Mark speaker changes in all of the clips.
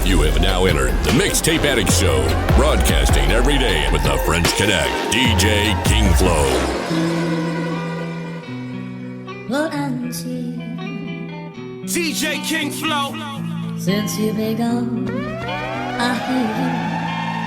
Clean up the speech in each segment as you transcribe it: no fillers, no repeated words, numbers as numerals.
Speaker 1: You have now entered the Mixtape Addict Show, broadcasting every day with the French Connect, DJ King Flow.
Speaker 2: DJ King Flow.
Speaker 3: Since you've been gone, I hear you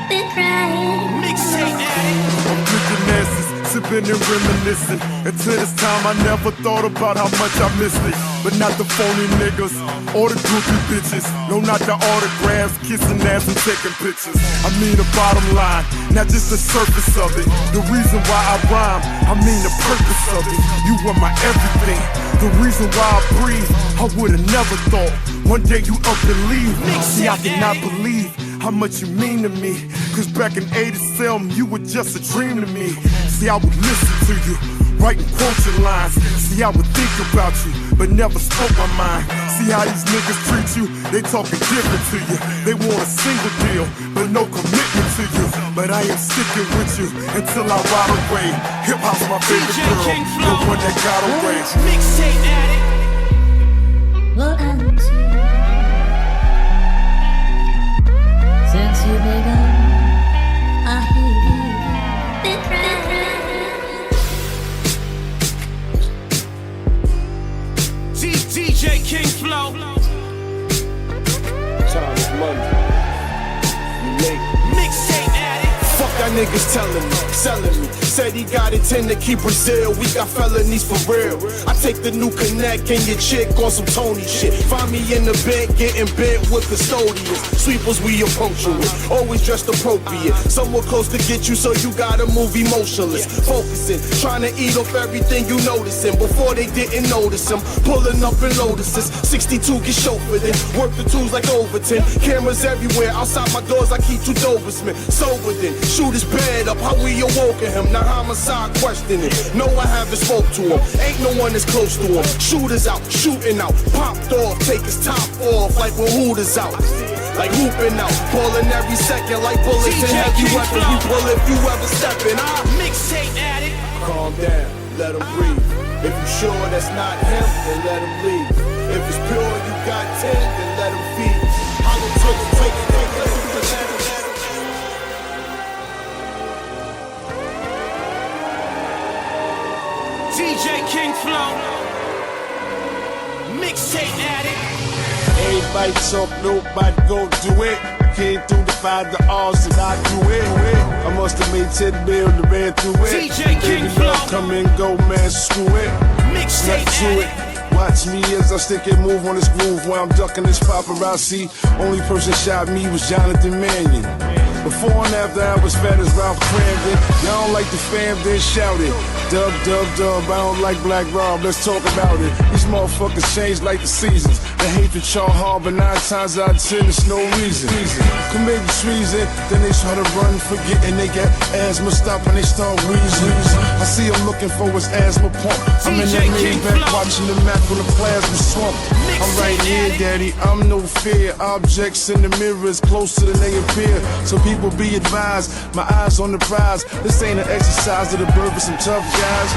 Speaker 3: been crying.
Speaker 2: Mixtape Addict.
Speaker 4: I'm drinking asses, sipping and reminiscing. Until this time I never thought about how much I missed it. But not the phony niggas or the groupie bitches. No, not the autographs, kissing ass and taking pictures. I mean the bottom line, not just the surface of it. The reason why I rhyme, I mean the purpose of it. You were my everything, the reason why I breathe. I would've never thought one day you up and leave. See, I cannot believe how much you mean to me. Cause back in 87, you were just a dream to me. See, I would listen to you, write and quote your lines. See, I would think about you, but never spoke my mind. See how these niggas treat you, they talking different to you. They want a single deal, but no commitment to you. But I am sticking with you until I ride away. Hip-hop's my favorite girl, the one that got away.
Speaker 2: Mixtape Addict.
Speaker 3: Lord, I miss you. Since you've been gone, I hear you been crying.
Speaker 2: DJ King Flow.
Speaker 5: Time is money. You late.
Speaker 2: Mixtape Addict.
Speaker 5: Fuck that niggas telling me, selling me. Said he got it 10 to keep Brazil. We got felonies for real. I take the new connect and your chick on some Tony shit. Find me in the bed, getting bent with custodians. Sweepers we approach you with, always dressed appropriate. Somewhere close to get you, so you gotta move emotionless. Focusing, trying to eat off everything you noticing. Before they didn't notice him, pulling up in Lotuses. 62 get chauffeured in, work the tools like Overton. Cameras everywhere, outside my doors I keep 2 Dobersmen. Sober then, shoot his bed up, how we awoken him. Now homicide questioning, no I haven't spoke to him. Ain't no one that's close to him. Shooters out, shooting out, popped off, take his top off like when Hooters out. Like hooping out, pulling every second like bullets and heavy weapons. We pull if you ever step in.
Speaker 2: Mixtape Addict.
Speaker 5: Calm down, let him breathe. If you sure that's not him, then let him leave. If it's pure, you got 10, then let him feed. I'm gonna take it.
Speaker 2: DJ King Flow. Mixtape Addict.
Speaker 5: Everybody talk, nobody gon' do it. Came through the 5 to R's and I do it. I must have made 10 bills to ran through it.
Speaker 2: DJ King Flow.
Speaker 5: Come and go, man, screw it.
Speaker 2: Mixtape Addict.
Speaker 5: Watch me as I stick and move on this groove while I'm ducking this paparazzi. Only person shot me was Jonathan Mannion. Before and after I was fat as Ralph Cramden. Y'all don't like the fam, then shout it. Dub, dub, dub, I don't like Black Rob, let's talk about it. These motherfuckers change like the seasons. The hatred y'all harbor 9 times out of 10, it's no reason. Commit treason, then they try to run, forgetting they got asthma, stop when they start wheezing. I see him looking for his asthma pump. I'm in that Maybach watching the map on the plasma swamp. I'm right here, daddy, I'm no fear. Objects in the mirrors closer than they appear. So people be advised, my eyes on the prize. This ain't an exercise of the birth of some tough guys.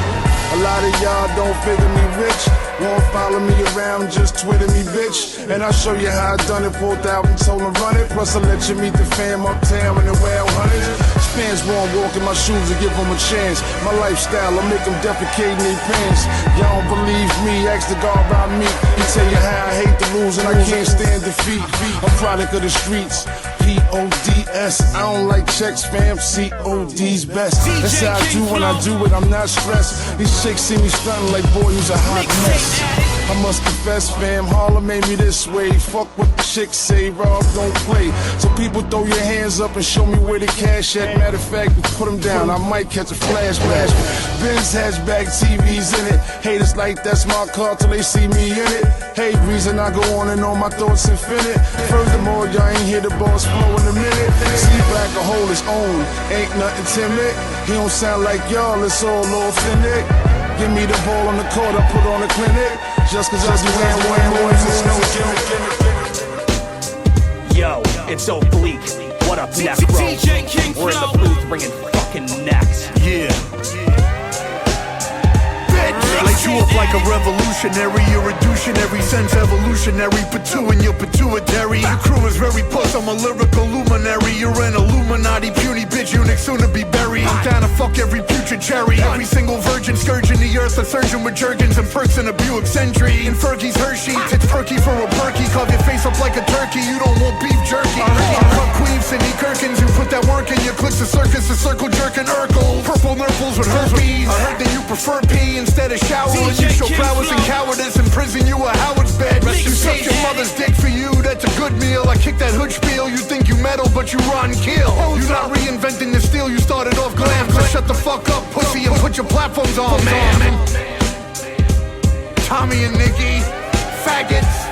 Speaker 5: A lot of y'all don't figure me rich. Won't follow me around, just Twitter me, bitch. And I'll show you how I done it. Pulled out and told them run it. Plus I'll let you meet the fam uptown in the wild hundreds. Fans won't walk in my shoes and give them a chance. My lifestyle, I'll make them defecate in their pants. Y'all don't believe me, ask the God about me. He tell you how I hate to lose and I can't stand defeat. I'm product of the streets. P-O-D-S. I don't like checks, fam. C-O-D's best. That's how I do when I do it, I'm not stressed. These chicks see me stunning like, boy, you's a hot mess. I must confess, fam, Harlem made me this way. Fuck what the chicks say, Rob, don't play. So people throw your hands up and show me where the cash at. Matter of fact, put them down, I might catch a flash. Benz hatchback, TVs in it. Haters like that's my car till they see me in it. Hey, reason I go on and on, my thoughts infinite. Furthermore, y'all ain't hear the boss flow in a minute. See black a hold his own, ain't nothing timid. He don't sound like y'all, it's all authentic. Give me the ball on the court, I put on the clinic. Just cause I be wearing it's no joke.
Speaker 6: Yo, it's Oblique. What up, neck, bro? We're in the booth bringing fucking necks.
Speaker 4: Yeah. Like you
Speaker 7: up like a revolutionary. You're a douche-in-every sense, evolutionary. Put two in your pituitary. Your crew is very puss, I'm a lyrical luminary. You're an Illuminati, puny bitch, eunuch soon to be buried. I'm down to fuck every putrid cherry. Every single virgin scourging the earth, a surgeon with jergens and perks in a Buick Sentry. And Fergie's Hershey, it's perky for a perky. Carve your face up like a turkey, you don't want beef jerky. Fuck Queen Cindy Kirkins, who put that work in your clicks, a circus, a circle jerking Urkel. Purple nurples with herpes. I heard that you prefer pee instead of showering. You show prowess and cowardice, in prison you a Howard's bed. You suck your mother's dick for you, that's a good meal. I kick that hood spiel, you think you metal but you run kill. You're not reinventing the steel, you started off glam. So shut the fuck up pussy and put your platforms on, man. Tommy and Nikki, faggots.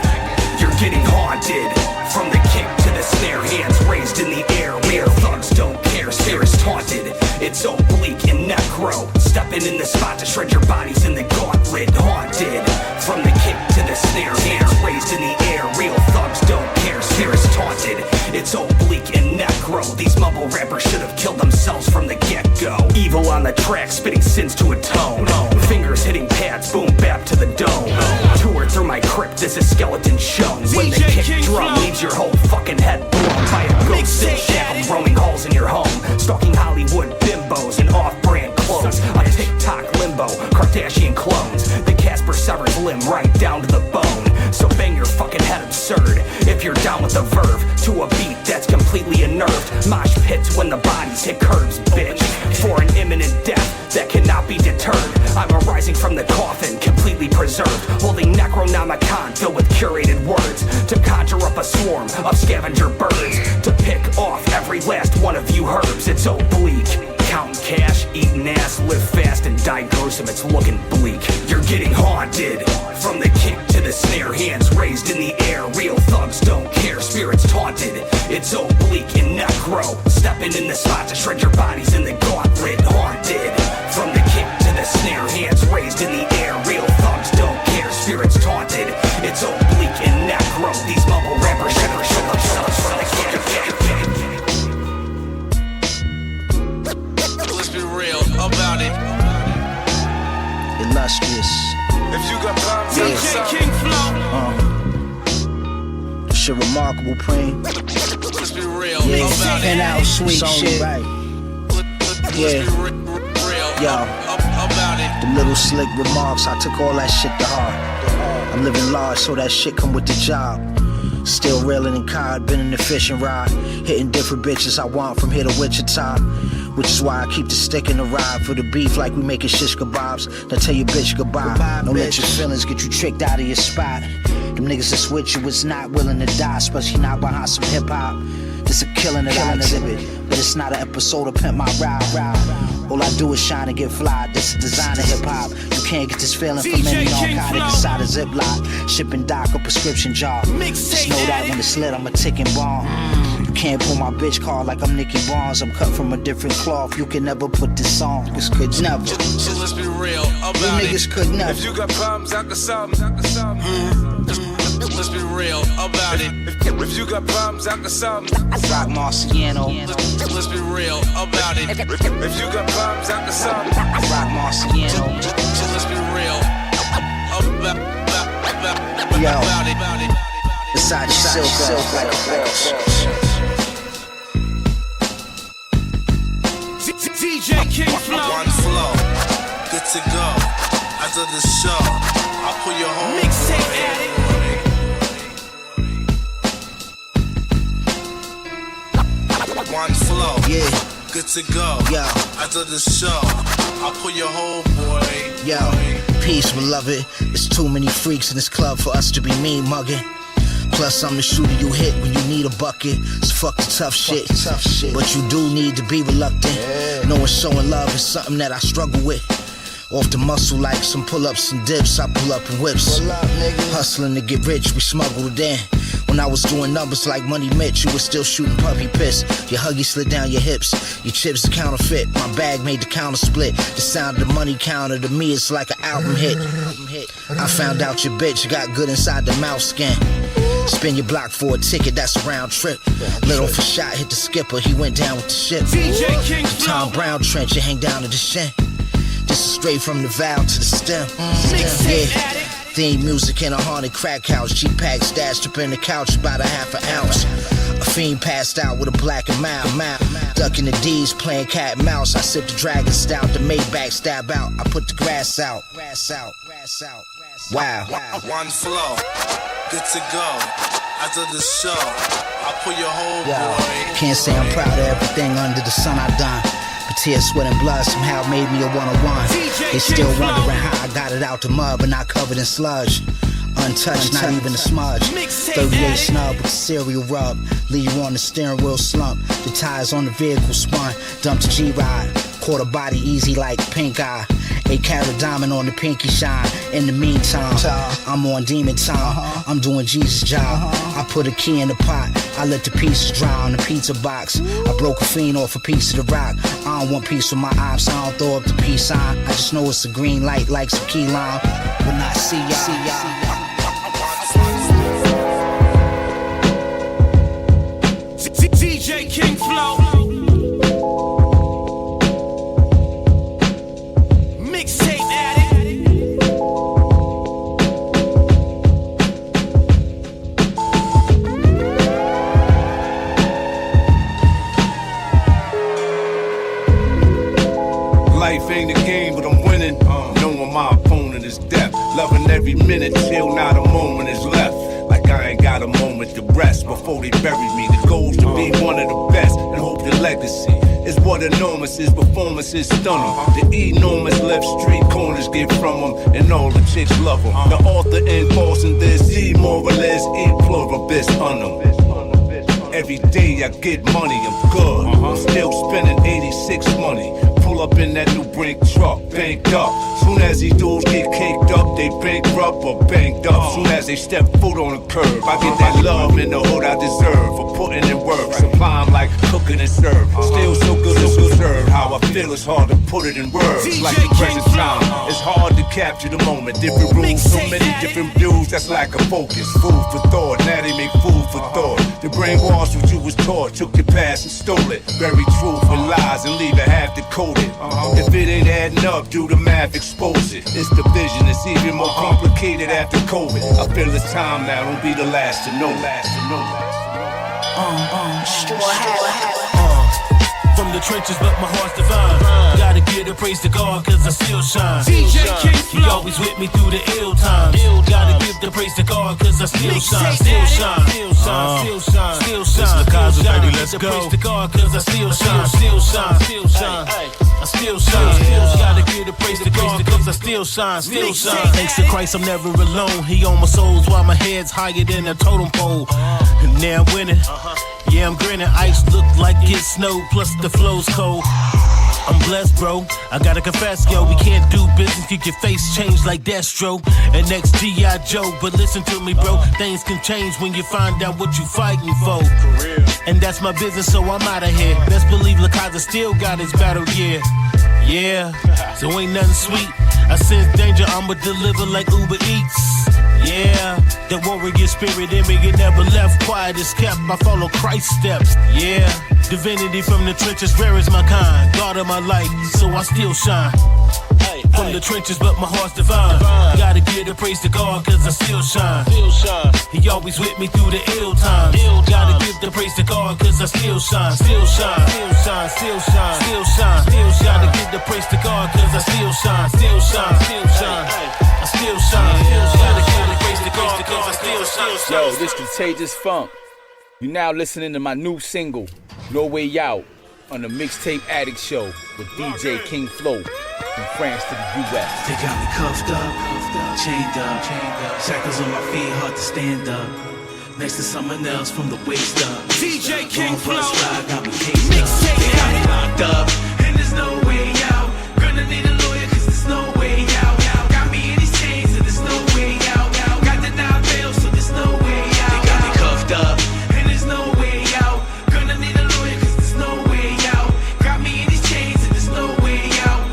Speaker 6: You're getting haunted. From the kick to the snare, hands raised in the air. Mere thugs don't care, spirits taunted. It's oblique and necro. Stepping in the spot to shred your bodies in the gauntlet. Haunted. From the kick to the snare, hands raised in the air. Real thugs don't care, spirits taunted. It's oblique and necro. These mumble rappers should have killed themselves from the get-go. Evil on the track, spitting sins to a tone. Fingers hitting pads, boom bap to the dome. Tour through my crypt, this is skeleton shown. When the kick drum leaves your whole fucking head blown by a ghost still shackled, roaming halls in your home. Stalking Hollywood bimbos in off-brand clothes. A TikTok limbo, Kardashian clones. The Casper severs limb right down to the bone. So bang your fucking head absurd if you're down with the verve to a beat that's completely unnerved. Mosh pits when the bodies hit curbs, bitch. For an imminent death that cannot be deterred. I'm arising from the coffin, completely preserved, holding Necronomicon filled with curated words to conjure up a swarm of scavenger birds to pick off every last one of you herbs. It's oblique. Counting cash, eating ass, live fast and die gruesome, it's looking bleak. You're getting haunted. From the kick to the snare, hands raised in the air. Real thugs don't care, spirits taunted. It's oblique and necro. Stepping in the spot to shred your bodies in the gauntlet. Haunted. From the kick to the snare, hands raised in the air. Real thugs don't care, spirits taunted. It's oblique and necro. These mumble rappers should have shown themselves from the kick.
Speaker 2: About it.
Speaker 8: Illustrious.
Speaker 2: If you got problems, DJ King Flow.
Speaker 8: Shit remarkable, Preem.
Speaker 2: Let's be real.
Speaker 8: Yeah,
Speaker 2: about
Speaker 8: and
Speaker 2: it.
Speaker 8: out sweet shit. Right.
Speaker 2: Let's
Speaker 8: Yeah.
Speaker 2: be real.
Speaker 8: Yo.
Speaker 2: About it.
Speaker 8: The little slick remarks, I took all that shit to heart. I'm living large, so that shit come with the job. Still reeling in cod, been in the fishing rod. Hitting different bitches I want from here to Wichita. Which is why I keep the stick in the ride for the beef like we making shish kebabs. Now tell your bitch goodbye. Don't let your feelings get you tricked out of your spot. Them niggas that's with you is not willing to die, especially not behind some hip hop. This a killing that I exhibit, but it's not an episode of Pimp My Ride. All I do is shine and get fly. This is designer hip hop. You can't get this feeling from any narcotic inside a Ziploc. Shipping doc or prescription jar. Just know that when it's lit, I'm a ticking bomb. You can't pull my bitch card like I'm Nicky Barnes. I'm cut from a different cloth. You can never put this on. This could never.
Speaker 2: So let's be real about
Speaker 8: you niggas could never.
Speaker 2: If you got problems, I can solve them. Let's be real about it. If you got problems, I can solve them.
Speaker 8: Rock Marciano.
Speaker 2: Let's be real about it. If you got problems, I can solve them.
Speaker 8: Rock Marciano.
Speaker 2: So let's be real about it.
Speaker 8: Beside you, silk like a horse.
Speaker 2: DJ King Flow.
Speaker 9: One flow, good to go. After the show, I'll put your whole
Speaker 2: Mixtape Addict.
Speaker 9: One flow,
Speaker 8: Yeah,
Speaker 9: good to go.
Speaker 8: yo,
Speaker 9: After the show, I'll put your whole boy.
Speaker 8: yo. Peace, beloved. It's too many freaks in this club for us to be mean mugging. Plus, I'm the shooter you hit when you need a bucket. So fuck the tough shit. But you do need to be reluctant. Knowing showing love is something that I struggle with. Off the muscle like some pull-ups and dips, I pull up in whips. Hustling to get rich, we smuggled it in. When I was doing numbers like Money Mitch, you was still shooting puppy piss. Your huggy slid down your hips, your chips are counterfeit. My bag made the counter split. The sound of the money counter to me is like an album hit. I found out your bitch got good inside the mouth skin. Spin your block for a ticket, that's a round trip. Little for shot, hit the skipper, he went down with the ship.
Speaker 2: DJ King
Speaker 8: The Tom Brown trench, you hang down to the shin. This is straight from the valve to the stem. Yeah. Theme music in a haunted crack house. G-Pack stashed up in the couch, about a half an ounce. A fiend passed out with a black and mild. Ducking the D's, playing cat and mouse. I sip the dragon stout, the Maybach stab out. I put the grass out. Wow.
Speaker 9: One flow, good to go. After the show, I'll put your whole boy.
Speaker 8: Can't say I'm proud of everything under the sun I done. But tears, sweat, and blood somehow made me a one-on-one. They still wondering how I got it out the mud, but not covered in sludge. Untouched, not even a smudge. 38 snub with cereal rub. Leave you on the steering wheel slump. The tires on the vehicle spun. Dumped the G-Ride. Quarter body easy like pink eye. 8-carat diamond on the pinky shine. In the meantime, I'm on demon time. I'm doing Jesus' job. I put a key in the pot. I let the pieces dry on the pizza box. I broke a fiend off a piece of the rock. I don't want peace with my ops. I don't throw up the peace sign. I just know it's a green light like some key lime. When I see y'all.
Speaker 2: DJ King Flow. Mixtape Addict.
Speaker 10: Life ain't a game, but I'm winning. Knowing my opponent is death. Loving every minute till not a moment is left. Like I ain't got a moment to rest before they bury me. The goal's to be one of the best and hope the legacy is what enormous is. Performance is stunning. The enormous left street corners get from them, and all the chicks love them. The author enforcing this, e morales, e pluribus unum. Every day I get money, I'm good. I'm still spending 86 money. Pull up in that new brink truck, banked up. Soon as these dudes get caked up, they bankrupt or banked up. Soon as they step foot on the curb, I get that love in the hood I deserve for putting in work. Sublime like cooking and serve. Still so good as preserved. How I feel is hard to put it in words. Like the present time, it's hard to capture the moment. Different rules, so many different views. That's lack of focus. Food for thought, now they make food for thought. The brainwash what you was taught, took your past and stole it. Bury truth and lies and leave it half decoded. If it ain't adding up, do the math, expose it. It's the vision, it's even more complicated after COVID. I feel it's time now, don't be the last to know.
Speaker 2: From the trenches, but my heart's divine. Gotta give the praise to God, cause I still shine. DJ King Flow. He always with me through the ill times. Gotta give the praise to God, cause I still shine. Still shine. Still shine. Still shine. Still shine. Baby, let's go. Praise to God, cause I still shine. Still shine. Still shine. I still shine. Gotta give the praise to God, cause I still shine. Still shine. Thanks to Christ, I'm never alone. He on my souls while my head's higher than a totem pole. And now I'm winning. Yeah, I'm grinning. Ice look like it snowed, plus the flow's cold. I'm blessed, bro. I gotta confess, yo, we can't do business. Keep your face changed like Destro and next G.I. Joe. But listen to me, bro. Things can change when you find out what you fighting for. And that's my business, so I'm out of here. Best believe Lakaza still got his battle gear. Yeah, so ain't nothing sweet. I sense danger, I'ma deliver like Uber Eats. Yeah, that warrior spirit in me, it never left. Quiet is kept, I follow Christ's steps. Yeah, divinity from the trenches, rare is my kind. God of my life, so I still shine. From the trenches, but my heart's divine. Gotta give the praise to God, cause I still shine. He always with me through the ill times. Gotta give the praise to God, cause I still shine. Still shine. Still shine. Still shine. Still shine. Still shine. Gotta give the praise to God, cause I still shine. Still shine. Still shine. I still shine. Gotta give the praise to God, cause I still shine.
Speaker 11: Yo, this Contagious Funk. You now listening to my new single, No Way Out, on the Mixtape Addict Show with DJ King Flow. From France to the US.
Speaker 12: They got me cuffed up, chained up, shackles on my feet, hard to stand up. Next to someone else from the waist up.
Speaker 2: DJ King Flow.
Speaker 12: Got me cased up. They got me locked up, and there's no way out. Gonna need a lawyer, cause there's no way out. Got me in these chains, and there's no way out. Got denied bail, so there's no way out. They got me cuffed up, and there's no way out. Gonna need a lawyer, cause there's no way out. Got me in these chains, and there's no way out.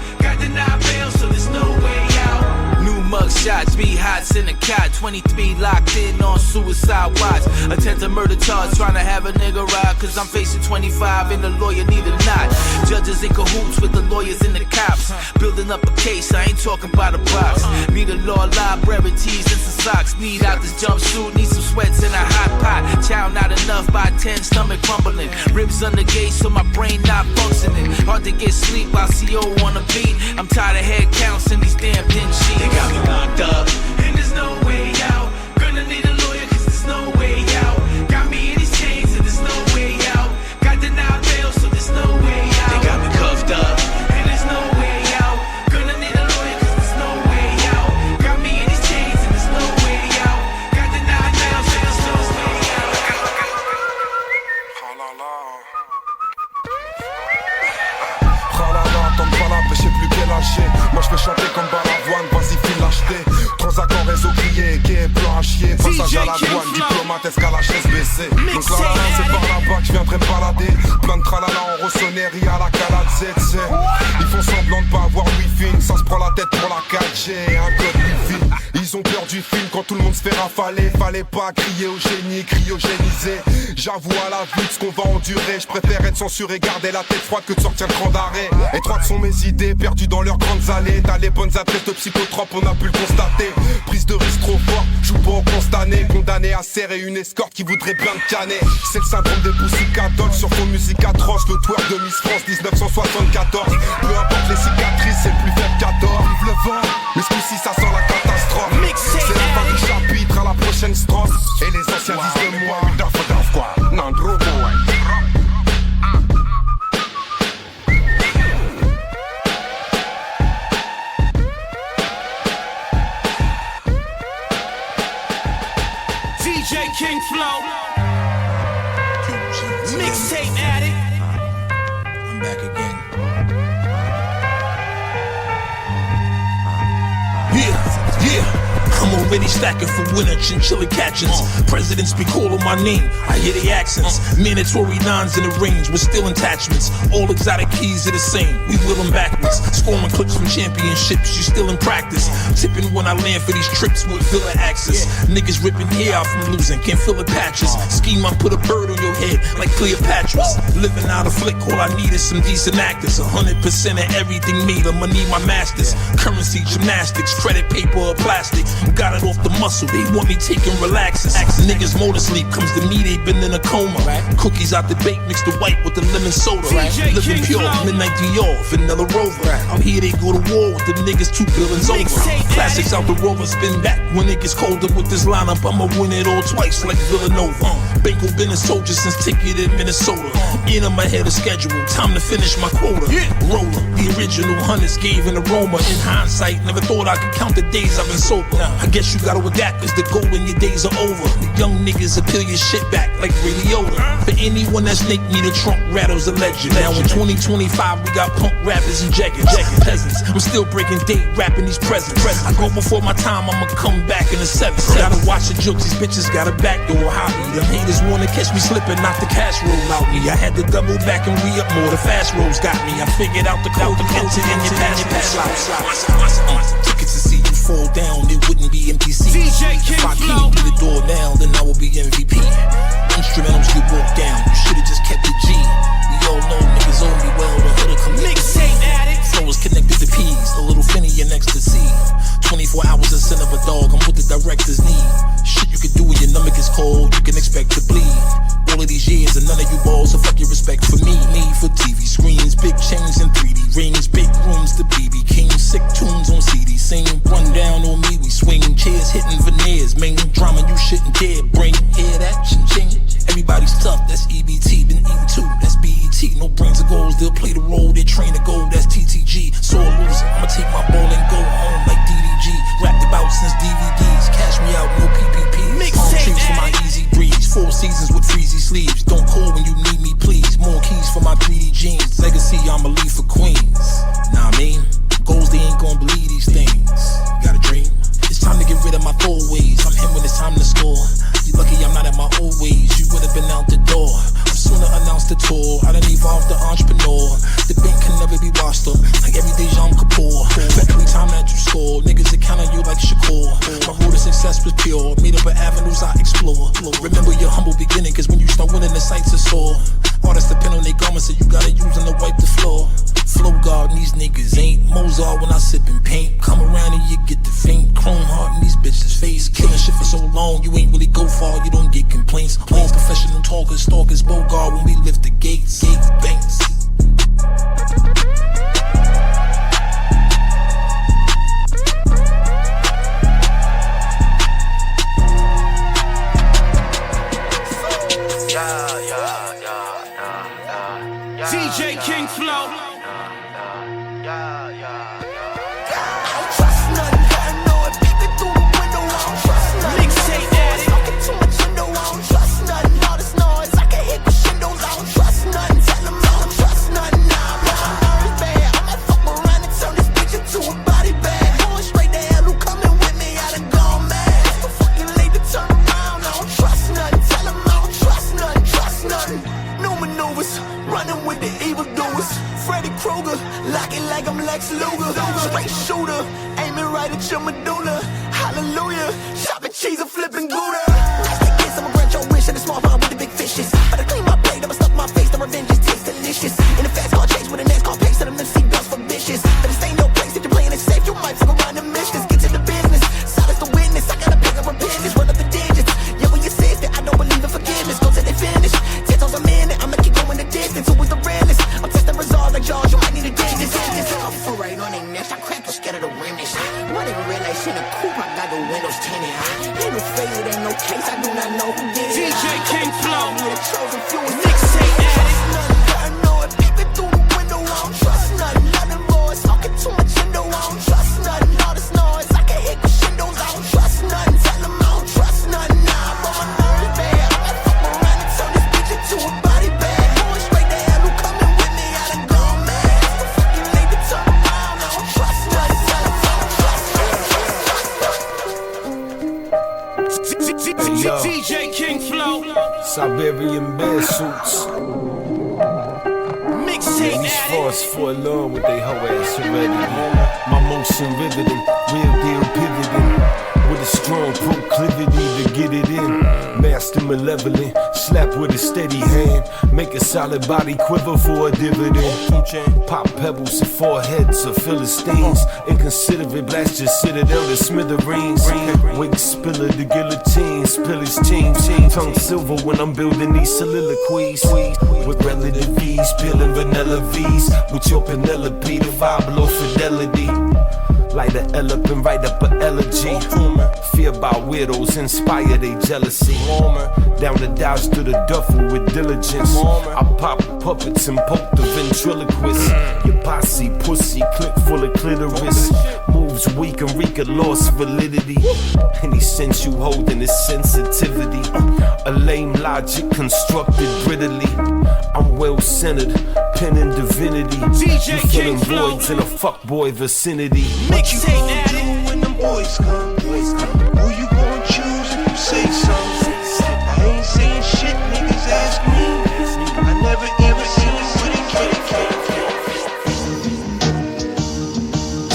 Speaker 12: So there's no way out.
Speaker 13: New mug shots, be hots in the cot. 23 locked in on suicide
Speaker 2: watch. Attempt to murder charge, trying to have a nigga ride. Cause I'm facing 25 and the lawyer need a knot. Judges in cahoots with the lawyers and the cops. Building up a case, I ain't talking about a box. Need a law library, tees and some socks. Need out this jumpsuit, need some sweats and a hot pot. Chow not enough by 10, stomach crumbling. Ribs under gauge so my brain not functioning. Hard to get sleep while CO on the beat. I'm tired of head counts in these damn din sheets.
Speaker 12: They got me locked up, and there's no way out. Gonna need a lawyer cause there's no way out. Got me in these chains and there's no way out. Got denied bail so there's no way out. They got me cuffed up, and there's no way out. Gonna need a lawyer cause there's no way out. Got me in these chains and there's no way out. Got denied bail so there's no way out.
Speaker 13: Je sais plus quel âge j'ai. Moi je fais chanter comme Balavoine, vas-y file l'acheter. Transact réseau crié, gay, plan à chier. Passage à la douane, diplomate, escalage SBC. Donc là c'est par là-bas que je viendrai me balader. Plein de tralala en rossonnerie à la calade ZC. Ils font semblant de pas avoir wifi. Ça se prend la tête pour la 4G, un code wifi. Ils ont peur du film quand tout le monde se fait rafaler. Fallait pas crier au génie, cryogéniser. J'avoue à la vue de ce qu'on va endurer. Je préfère être censuré, garder la tête froide que de sortir le cran d'arrêt. Étroites sont mes idées, perdues dans leurs grandes allées. T'as les bonnes adresses de psychotropes, on a pu le constater. Prise de risque trop fort, joue pas au constané. Condamné à serrer une escorte qui voudrait bien te canner. C'est le syndrome des poussicatoles sur ton musique atroce. Le twerk de Miss France 1974. Peu importe les cicatrices, c'est le plus faible qu'adore. Vive le vent, mais ce coup-ci ça sent la catastrophe. C'est la fin du chapitre à la prochaine strophe. Et les anciens disent de moi quoi. Non, trop
Speaker 2: DJ King Flow, Mixtape Addict.
Speaker 14: I'm back again. Yeah. I'm already stacking for winter chinchilla catchings. Presidents be calling my name, I hear the accents. Mandatory nines in the range with steel attachments. All exotic keys are the same, we wheel them backwards. Scoring clips from championships, you still in practice. Tipping when I land for these trips with villa access. Niggas ripping hair out from losing, can't feel the patches. Scheme, I put a bird on your head like Cleopatra's. Living out a flick, all I need is some decent actors. 100% of everything made, I'ma need my masters. Currency, gymnastics, credit paper or plastic. Got it off the muscle, they want me taking relaxes. Niggas motor sleep, comes to me, they been in a coma. Cookies out the bake, mix the white with the lemon soda. Living pure, midnight Dior, vanilla Rover. Out here they go to war with the niggas, 2 billions over. Classics out the Rover, spin back when it gets colder with this lineup. I'ma win it all twice like Villanova. Banco been a soldier since ticket in Minnesota. In on my head of schedule, time to finish my quota. Roller, the original hunters gave an aroma. In hindsight, never thought I could count the days I've been sober. I guess you gotta adapt, cause the goal when your days are over. The young niggas will peel your shit back like Radiota. For anyone that snake me, the trunk rattles a legend. Now in 2025, we got punk rappers and jagged peasants. I'm still breaking date, rapping these presents. I go before my time, I'ma come back in the 7th. Gotta watch the jokes, these bitches got a backdoor hobby. Them haters wanna catch me slipping, knock the cash roll out me. I had to double back and re-up more, the fast rolls got me. I figured out the code to enter in your pass. Tickets to see you fall down, it wouldn't be MTC. If I came through the door now, then I will be MVP. Instrumentals get walked down, you should've just kept it G. We all know niggas owe me well, the hood'll come Mixtape Addict. Flow is connected to P's, a little Finny and ecstasy. 24 hours a sin of a dog, I'm what the directors need. Shit you can do when your stomach is cold, you can expect to bleed. All of these years and none of you balls, so fuck your respect for me. Need for TV screens, big chains and 3D rings, big rooms to BB King, sick tunes on CD sing. Run down on me, we swing, chairs hitting veneers, man. Drama you shouldn't dare bring. Hear that? Ching. Everybody's tough, that's EBT. Been eating too, that's BET. No brains or goals, they'll play the role, they train to go, that's TTG. So a loser, I'ma take my ball and go home like DDG. Rapped about since DVDs, cash me out, no PPPs. Palm trees for my easy breeze, 4 seasons with freezy sleeves. Don't call when you need me, please. More keys for my 3D jeans. Legacy, I'ma leave for Queens. Nah, I mean, goals, they ain't gonna believe these things. You got a dream? It's time to get rid of my throwaways. I'm him when it's time to score. You lucky I'm not at my old ways. You would've been out the door. I'm soon to announce the tour. I done evolved the entrepreneur. The bank can never be washed up. Like every day Jean Kapoor. For every time that you score, niggas are counting you like Shakur. My road to success was pure. Made up of avenues I explore. Remember beginning, cause when you start winning, the sights are sore. Artists depend on their garments, so you gotta use them to wipe the floor. Flow guard, and these niggas ain't Mozart when I sip in paint. Come around and you get the faint. Chrome heart in these bitches' face. Killing shit for so long, you ain't really go far, you don't get complaints. All professional talkers, stalkers, Bogart when we lift the gates. Banks.
Speaker 2: DJ King Flow. Mixtape Addict.
Speaker 15: Talking too much, I don't trust nothing. All this noise, I can hit crescendos. I don't trust nothing. Tell them I don't trust nothing. Nah, but my nerves bad. I might fuck around and turn this bitch into a body bag. Going straight to hell, who coming with me? I done gone mad. It's too fucking late to turn around. I don't trust nothing. Tell them I don't trust nothing. Trust nothing. New maneuvers, running with the evildoers. Freddy Krueger, locking like I'm Lex Luger. Straight shooter, aiming right at your medulla. Hallelujah, chopping cheese and flipping Gouda. As the kids, I'ma grant your wish in a small pond with the big fishes. But I clean my plate, I'ma stuff my face, the revenge is taste delicious. In a fast car chase with a NASCAR pace, and them seatbelts for vicious. But this ain't no place, if you're playing it safe, you might fuck around and miss this. Get to the business, silence the witness, I gotta pick up repentance, run up the digits. Yeah, when you say that I don't believe in forgiveness, go till they finish. 10 toes a minute, I'ma keep going the distance. Who was the realest? I'm testing results like Jaws, you might need a dentist. I'm for right on their necks, I crack, I'm scared of the remnants. Why they realize in a coupe, I got the windows tinted. Ain't no fade, ain't no case, I do not know who did it.
Speaker 2: DJ King Flow.
Speaker 15: Mixtape Addict. I know it, peeping through the window, I don't trust nothing. Nothing boys, talking too much window, I don't trust nothing. All this noise, I can hit crescendos, I don't trust nothing. Tell them I don't trust nothing. Nah, but my nerves bad. I might fuck around and turn this bitch into a body bag. Going straight to hell, who coming with me? I done gone mad. It's too fucking late to turn around, I don't trust nothing. Tell them I don't trust nothing.
Speaker 2: DJ King Flow.
Speaker 16: Siberian bear suits.
Speaker 2: Mixtape
Speaker 16: These
Speaker 2: Addict.
Speaker 16: force for alarm with they hoe ass already. My motion riveting, real deal pivoting. With a strong proclivity to get it in. Master malevolent, slap with a steady hand. Make a solid body quiver for a dividend. Pop pebbles to foreheads of Philistines. Inconsiderate blast your citadel to smithereens. Wig spiller the guillotine, spill his team. Tongue silver when I'm building these soliloquies. With relative ease, peeling vanilla V's. With your Penelope, the vibe low fidelity. Light a elephant, write up an elegy. Fear about widows, inspire they jealousy. Down the Dodge to the duffel with diligence. I pop puppets and poke the ventriloquist. Your posse, pussy, click full of clitoris. Moves weak and reek of lost validity. Any sense you hold in is sensitivity. A lame logic constructed prettily. I'm well centered, pen and divinity.
Speaker 2: DJ
Speaker 16: You filling
Speaker 2: King Flow.
Speaker 16: voids in a fuckboy vicinity.
Speaker 2: Mixtape Addict.
Speaker 17: When them boys come, who you gon' choose if you say so? I ain't saying shit, niggas ask me. I never ever seen you with a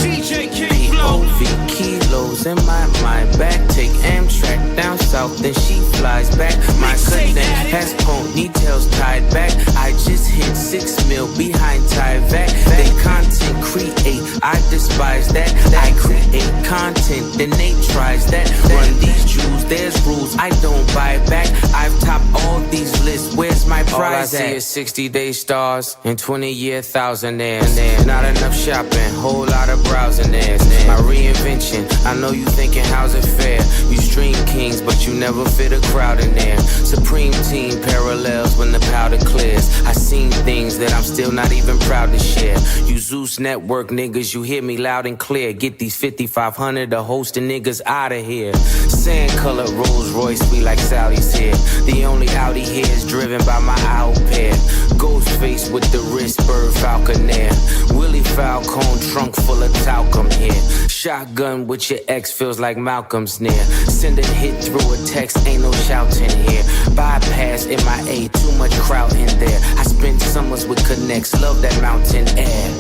Speaker 2: DJ King Flow.
Speaker 18: POV kilos in my mind. Back, take Amtrak down south, then she flies back. My cousin has ponytails tied back. I just hit 6 mil behind Tyvek. They content create, I despise that. I create content, then they tries that. Run these jewels, there's rules, I don't buy back. I've topped all these lists, where's my prize at? All I see is 60-day stars and 20-year thousandaires. Not enough shopping, whole lot of browsing there. My reinvention, I know you thinking how's it fair? You stream kings, but you never fit a crowd in there. Supreme team parallels when the powder clears. I seen things that I'm still not even proud to share. You Zeus Network niggas, you hear me loud and clear. Get these 5,500 to host the niggas out of here. Sand color Rolls Royce, we like Sally's here. The only Audi here is driven by my owl pair. Ghost face with the wrist, bird falconer. Willie Falcone, trunk full of talcum here. Shotgun with your ex feels like Malcolm's near. Send a hit through a text, ain't no shouting here. Bypass MIA, too much crowd in there. I spend summers with connects, love that mountain air.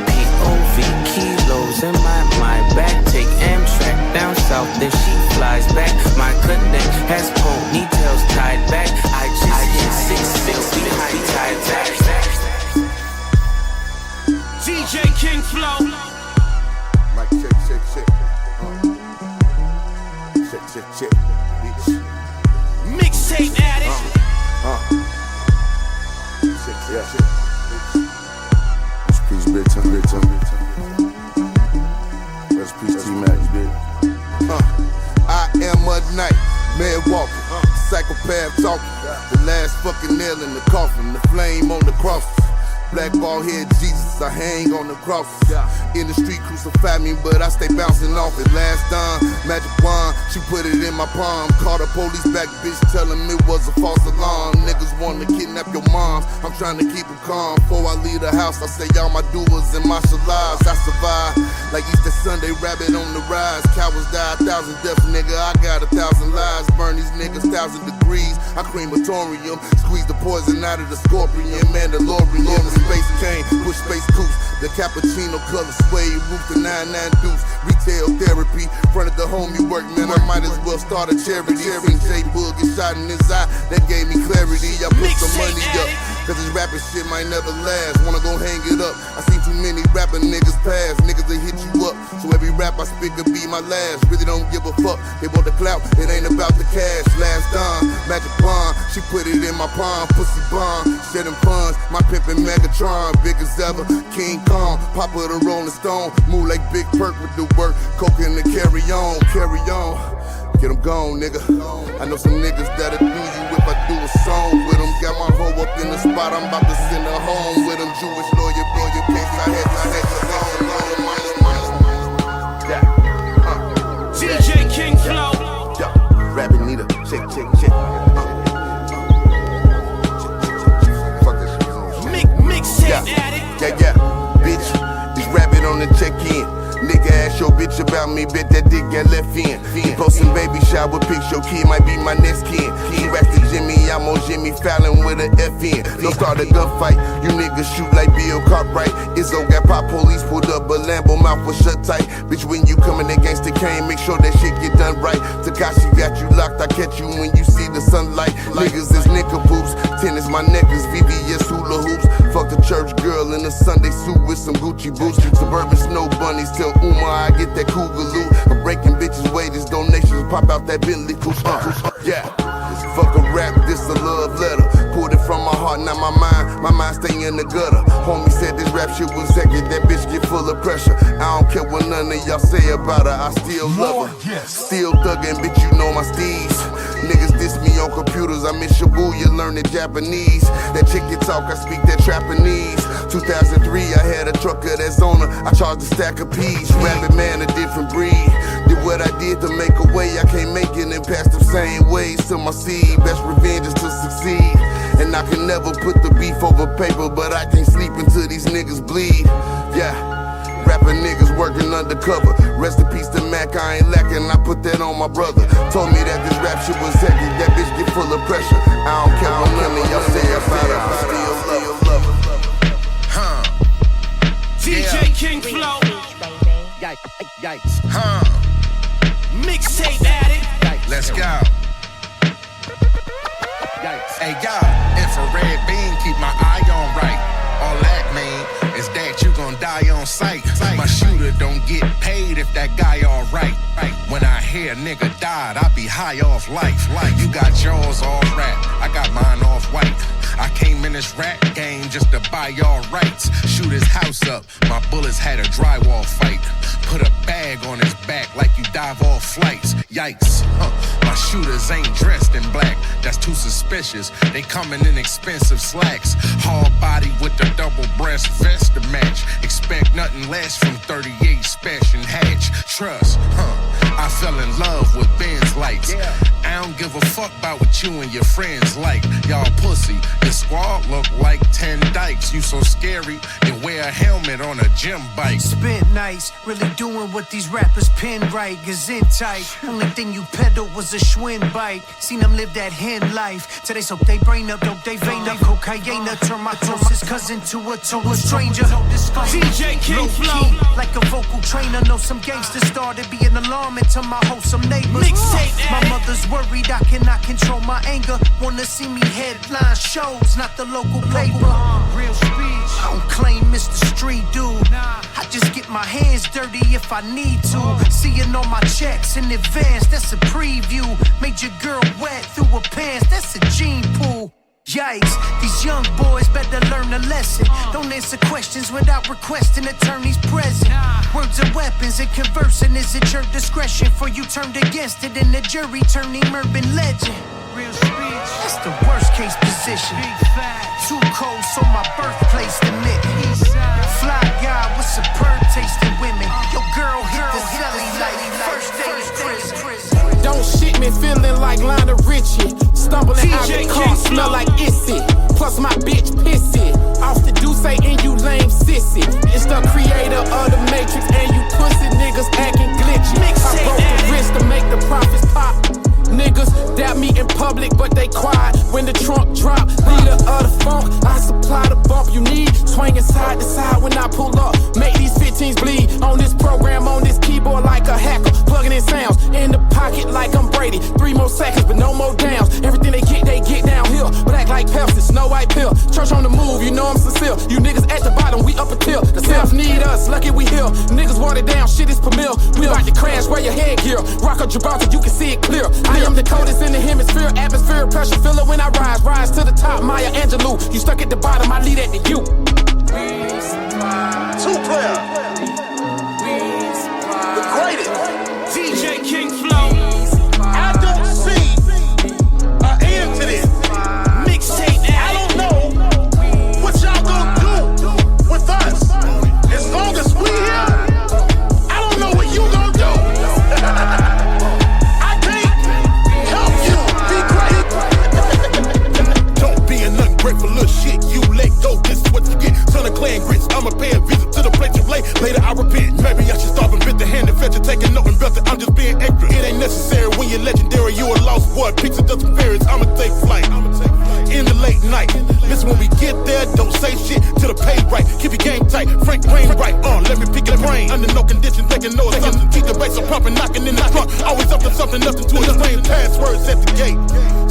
Speaker 18: POV kilos in my mind. Back, take Amtrak down south. south, then she flies back. My cousin has ponytails tied back. I just hit 6 mil behind tied back.
Speaker 12: DJ King Flow.
Speaker 10: Mic check, check, check. Check, check, check. Bitch.
Speaker 12: Mixtape Addict.
Speaker 10: Check, check, check. Rest peace, bitch. Rest peace, T-Max, bitch. I am a nightmare walking, psychopath talking. The last fucking nail in the coffin, the flame on the cross. Black ball head Jesus, I hang on the cross. In the street crucify me, but I stay bouncing off it. Last time, magic wand, she put it in my palm. Called the police back, bitch, tell him it was a false alarm. Niggas wanna kidnap your moms, I'm trying to keep them calm. Before I leave the house, I say all my doers and martial lives. I survive, like Easter Sunday, rabbit on the rise. Cowards die 1,000 deaths, nigga, I got 1,000 lives. Burn these niggas 1,000 degrees, I crematorium. Squeeze the poison out of the scorpion, Mandalorian. Space cane, push space coops. The cappuccino color suede roof, the 99 deuce. Retail therapy, front of the home you work, man. I might as well start a charity. Seen J Boog get shot in his eye, that gave me clarity. I put some money up, cause this rapping shit might never last. Wanna go hang it up, I seen too many rapping niggas pass. Niggas that hit you up, so every rap I spit could be my last. Really don't give a fuck, they want the clout, it ain't about the cash. Last time, magic wand, she put it in my palm. Pussy bomb, shedding puns, my pimpin' Megatron. Big as ever, King Kong, Papa the Rolling Stone. Move like Big Perk with the work, coking to carry on. Get them gone, nigga. I know some niggas that'll do you if I do a song with them. Got my hoe up in the spot, I'm about to send her home with them. Jewish lawyer, case I had to
Speaker 12: DJ King Flow.
Speaker 10: Rapping need a check.
Speaker 12: Mixtape Addict.
Speaker 10: Yeah, bitch, this rapping on the check-in. Nigga ask your bitch about me, bet that dick got left in. He posting baby shower pics, your kid might be my next kin. He racks to Jimmy, I'm on Jimmy Fallon with an FN. Don't start a gunfight, you niggas shoot like Bill Cartwright. Izzo got pop police pulled up, but Lambo mouth was shut tight. Bitch, when you coming against the cane, make sure that shit get done right. Takashi got you locked, I catch you when you see the sunlight. Niggas is knickerboos, tennis my necklace, VVS hula hoops. Fuck the church girl in a Sunday suit with some Gucci boots. Suburban snow bunnies, tell Umar I get that cougaloo. I'm breaking bitches' wages, donations, pop out that Bentley coupe. Yeah, fuck a rap, this a love letter. Pulled it from my heart, not my mind stay in the gutter. Homie said this rap shit was second, that bitch get full of pressure. I don't care what none of y'all say about her, I still love her. Still thuggin', bitch, you know my steez. Niggas diss me on computers, I miss Shibuya learning Japanese. That chicken talk, I speak that Japanese. 2003, I had a trucker that's on her, I charged a stack of peas. Rabbit man, a different breed. Did what I did to make a way, I can't make it and pass the same ways to my seed. Best revenge is to succeed. And I can never put the beef over paper, but I can't sleep until these niggas bleed. Yeah. Rapping niggas working undercover. Rest in peace to Mac, I ain't lacking, I put that on my brother. Told me that this rap shit was hectic, that bitch get full of pressure. I don't care what none of y'all say about her, I still love her.
Speaker 12: DJ King Flow.
Speaker 19: Yikes.
Speaker 12: Mixtape Addict.
Speaker 19: Let's go. Hey y'all, infrared beam, keep my eye on right. All that mean is that you gon' die on sight. My shooter don't get paid if that guy alright. When I hear nigga died, I be high off life. You got yours all rap, I got mine off white. I came in this rap game just to buy y'all rights. Shoot his house up, my bullets had a drywall fight. Put a bag on his back like you dive off flights. Yikes, my shooters ain't dressed in black, that's too suspicious. They coming in expensive slacks. Hard body with the double breast vest to match. Expect nothing less from 38 Special Hatch. Trust, I fell in love with Benz lights. I don't give a fuck about what you and your friends like. Y'all pussy. Your squad look like 10 dykes. You so scary, you wear a helmet on a gym bike.
Speaker 20: Spent nights really doing what these rappers pen right. Gazin tight. Only thing you peddled was a Schwinn bike. Seen them live that hen life. Till they soak they brain up, dope they vein up. Cocaine turn my closest cousin to a total stranger.
Speaker 2: DJ King Flow.
Speaker 20: Like a vocal trainer. Know some gangsters started being alarming to my wholesome neighbors.
Speaker 2: Mixtape
Speaker 20: My mother's worried I cannot control my anger. Wanna see me headline shows, not the local paper. Real speech. I don't claim Mr. Street dude. I just get my hands dirty if I need to. Seeing all my checks in advance, that's a preview. Made your girl wet through her pants, that's a gene pool. Yikes, these young boys better learn a lesson. Don't answer questions without requesting attorneys present. Words are weapons and conversing is at your discretion. For you turned against it and the jury turned him urban legend. Real speech, that's the worst case position. Too cold so my birthplace admit. Fly guy with superb taste in women. Your girl hit the celly like first day is Chris.
Speaker 21: Don't shit me feeling like Lionel Richie. Stumbling out the car, smell like Issy. Plus my bitch pissy. Off the Duce and you lame sissy. It's the creator of the Matrix and you pussy niggas acting glitchy. I broke the wrist to make the profits pop. Niggas dap me in public, but they quiet when the trunk drop. Leader of the funk, I supply the bump you need. Swinging side to side when I pull up. Make these 15s bleed on this program, on this keyboard like a hacker. Plugging in sounds in the pocket like I'm Brady. 3 more seconds, but no more downs. Everything they get downhill. Black like Pepsi, Snow White pill. Church on the move, you know I'm sincere. You niggas at the bottom, we up until the self need us. Lucky we here. Niggas watered down, shit is per mil. We about to crash, wear your headgear. Rock a Gibraltar, you can see it clear. I am the coldest in the hemisphere. Atmosphere, pressure, feel it when I rise. Rise to the top, Maya Angelou. You stuck at the bottom, I lead at the you.
Speaker 19: 2-player. The greatest.
Speaker 2: DJ King Flow.
Speaker 19: I don't see an end to this.
Speaker 2: Mixtape Addict.
Speaker 19: I don't know what y'all gonna do with us. As long as we here, I don't know what you gonna do. I can't help you be great.
Speaker 14: Don't be an ungrateful little shit. You let go, this is what you get. Son of clan grits, I'ma pay a visit to the place you lay. Later I repent. Maybe I should stop and bit the hand and fetch it, taking note and belt it. I'm just being extra. It ain't necessary when you're legendary. You a lost boy. Pizza doesn't fairies. I'ma take flight. In the late night. Listen, when we get there, don't say shit till the pay right. Keep your game tight. Frank Brain right. Let me pick your brain. Under no conditions, making no assumptions. Keep the bass up pumping, knocking in the trunk. Always up to something, nothing to explain. Passwords at the gate.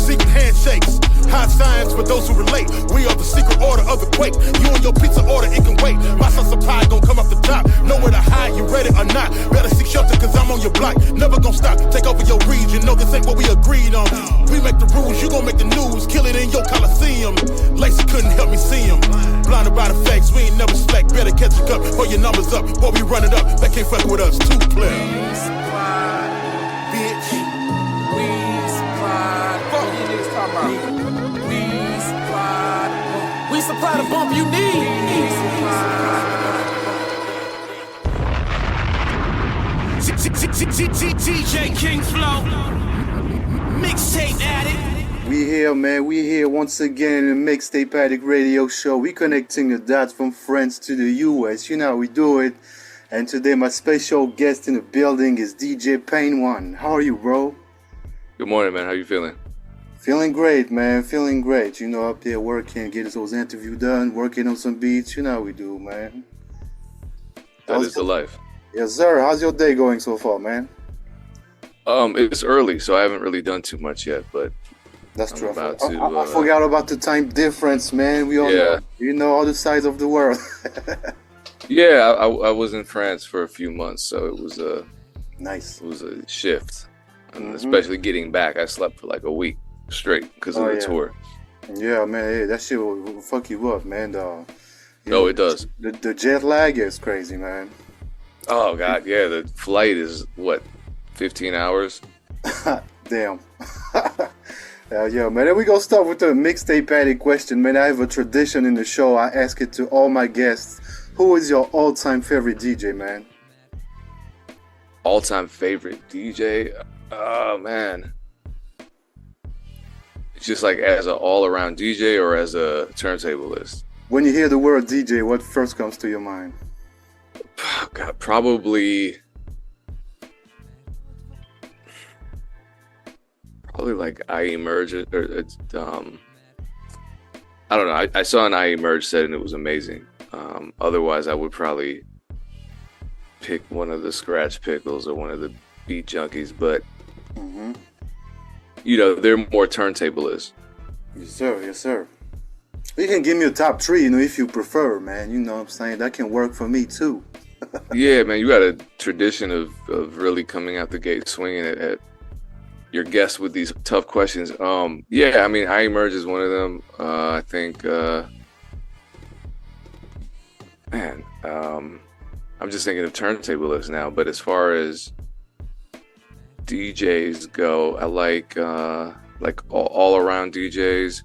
Speaker 14: Secret handshakes. High signs for those who relate. We are the secret order of the quake. You and your pizza order, it can wait. My sauce of pie gon' come up the top. Know where to hide, you ready or not. Better seek shelter, cause I'm on your block. Never gon' stop, take over your region. No, this ain't what we agreed on. We make the rules, you gon' make the news. Kill it in your Coliseum. Lacey couldn't help me see him. Blinded by the facts, we ain't never slack. Better catch a cup, pull your numbers up. While we run it up, they can't fuck with us. 2-player.
Speaker 21: Bitch. Fuck you niggas talking about. We supply the bump you need.
Speaker 2: DJ King Flow. Mixtape Addict.
Speaker 22: We here, man. We here once again in the Mixtape Addict Radio Show. We connecting the dots from France to the US. You know how we do it. And today my special guest in the building is DJ Pain One. How are you, bro?
Speaker 23: Good morning, man. How you feeling?
Speaker 22: Feeling great, man. Feeling great. You know, up there working, getting those interviews done, working on some beats. You know how we do, man.
Speaker 23: That is the life.
Speaker 22: Yes, sir. How's your day going so far, man?
Speaker 23: It's early, so I haven't really done too much yet, but
Speaker 22: that's true.
Speaker 23: I
Speaker 22: forgot about the time difference, man. We all know, you know, all the sides of the world.
Speaker 23: Yeah, I was in France for a few months, so it was a
Speaker 22: nice.
Speaker 23: It was a shift, and especially getting back, I slept for like a week straight because of the tour.
Speaker 22: Yeah, man, hey, that shit will fuck you up, man.
Speaker 23: It does.
Speaker 22: The jet lag is crazy, man.
Speaker 23: Oh God, yeah. The flight is what, 15 hours?
Speaker 22: Damn. Yeah, man. Then we gonna start with the Mixtape Addict question, man. I have a tradition in the show. I ask it to all my guests. Who is your all-time favorite DJ, man?
Speaker 23: All-time favorite DJ? Oh man. Just like as an all-around DJ or as a turntablist?
Speaker 22: When you hear the word DJ, what first comes to your mind?
Speaker 23: God, probably like I Emerge or I don't know. I saw an I Emerge set and it was amazing. Otherwise, I would probably pick one of the Scratch Pickles or one of the Beat Junkies, but you know, they're more turntablists.
Speaker 22: Yes, sir. Yes, sir. You can give me a top 3, you know, if you prefer, man. You know what I'm saying? That can work for me too.
Speaker 23: Yeah, man, you got a tradition of really coming out the gate swinging at your guests with these tough questions. Yeah, I mean, I Emerge is one of them. I think, man, I'm just thinking of turntablists now. But as far as DJs go, I like all around DJs.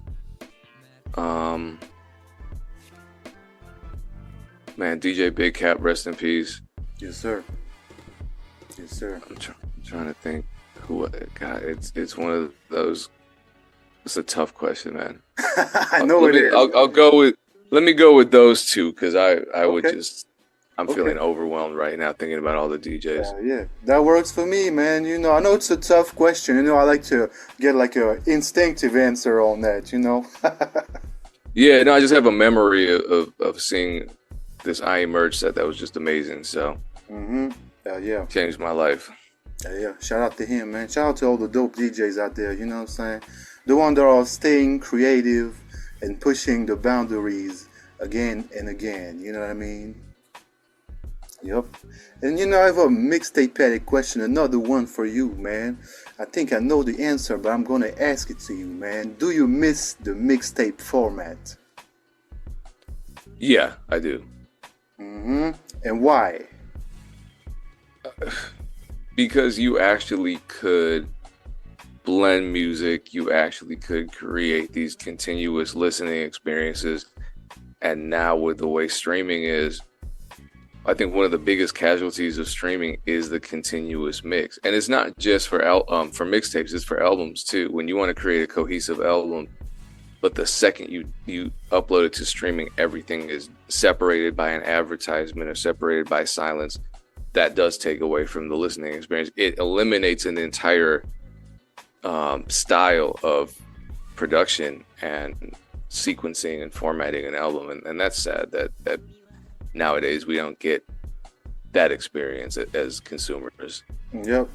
Speaker 23: Man, DJ Big Cap, rest in peace.
Speaker 22: Yes, sir. Yes, sir.
Speaker 23: I'm trying to think who. God, it's one of those. It's a tough question, man.
Speaker 22: I know it is.
Speaker 23: I'll go with. Let me go with those two because I would just. I'm feeling overwhelmed right now thinking about all the DJs.
Speaker 22: Yeah, that works for me, man. You know, I know it's a tough question. You know, I like to get like a instinctive answer on that. You know.
Speaker 23: Yeah, no, I just have a memory of seeing this I Emerge set that was just amazing. So,
Speaker 22: yeah,
Speaker 23: changed my life.
Speaker 22: Yeah, shout out to him, man. Shout out to all the dope DJs out there. You know what I'm saying? The ones that are staying creative and pushing the boundaries again and again. You know what I mean? Yep. And you know, I have a Mixtape Addict question, another one for you, man. I think I know the answer, but I'm gonna ask it to you, man. Do you miss the mixtape format?
Speaker 23: Yeah, I do.
Speaker 22: And why?
Speaker 23: Because you actually could blend music, you actually could create these continuous listening experiences. And now with the way streaming is, I think one of the biggest casualties of streaming is the continuous mix. And it's not just for mixtapes, it's for albums too. When you want to create a cohesive album, but the second you upload it to streaming, everything is separated by an advertisement or separated by silence. That does take away from the listening experience. It eliminates an entire style of production and sequencing and formatting an album. And that's sad that nowadays we don't get that experience as consumers.
Speaker 22: Yep.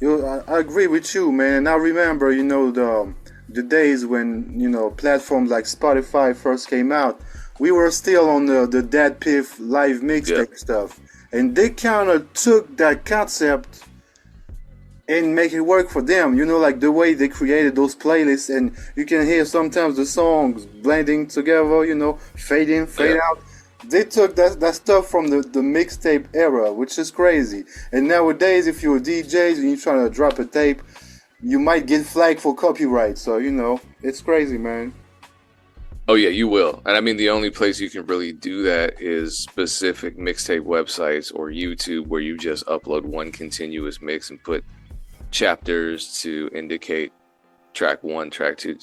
Speaker 22: I agree with you, man. I remember, you know, the days when, you know, platforms like Spotify first came out. We were still on the Dead Piff live mixtape stuff. And they kind of took that concept and make it work for them. You know, like the way they created those playlists, and you can hear sometimes the songs blending together, you know, fade in, fade out. They took that stuff from the mixtape era, which is crazy. And nowadays, if you're a DJ and you're trying to drop a tape, you might get flagged for copyright. So, you know, it's crazy, man.
Speaker 23: Oh yeah, you will. And I mean, the only place you can really do that is specific mixtape websites or YouTube, where you just upload one continuous mix and put chapters to indicate track 1, track 2,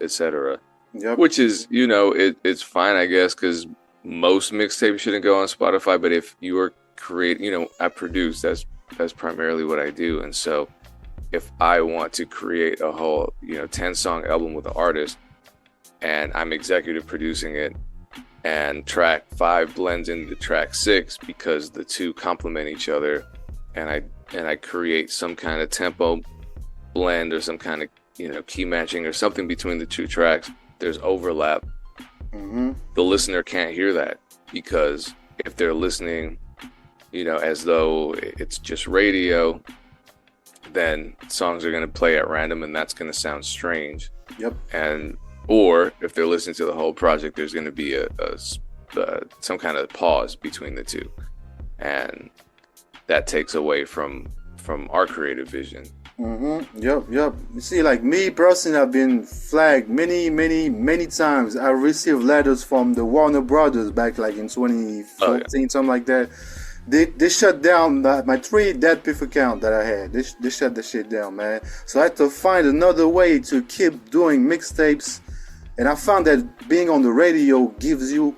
Speaker 23: etc.
Speaker 22: Yep.
Speaker 23: Which is, you know, it's fine, I guess, because most mixtapes shouldn't go on Spotify. But if you are creating, you know, I produce, that's primarily what I do. And so if I want to create a whole, you know, 10-song album with an artist, and I'm executive producing it, and track 5 blends into track 6 because the two complement each other, and I create some kind of tempo blend or some kind of, you know, key matching or something between the two tracks. There's overlap. The listener can't hear that, because if they're listening, you know, as though it's just radio, then songs are going to play at random, and that's going to sound strange.
Speaker 22: Yep.
Speaker 23: Or if they're listening to the whole project, there's going to be some kind of pause between the two, and that takes away from our creative vision.
Speaker 22: Yep. You see, like me personally, I've been flagged many times. I received letters from the Warner Brothers back like in 2014, something like that. they shut down my 3 Dead Piff account that I had. They shut the shit down, man. So I had to find another way to keep doing mixtapes, and I found that being on the radio gives you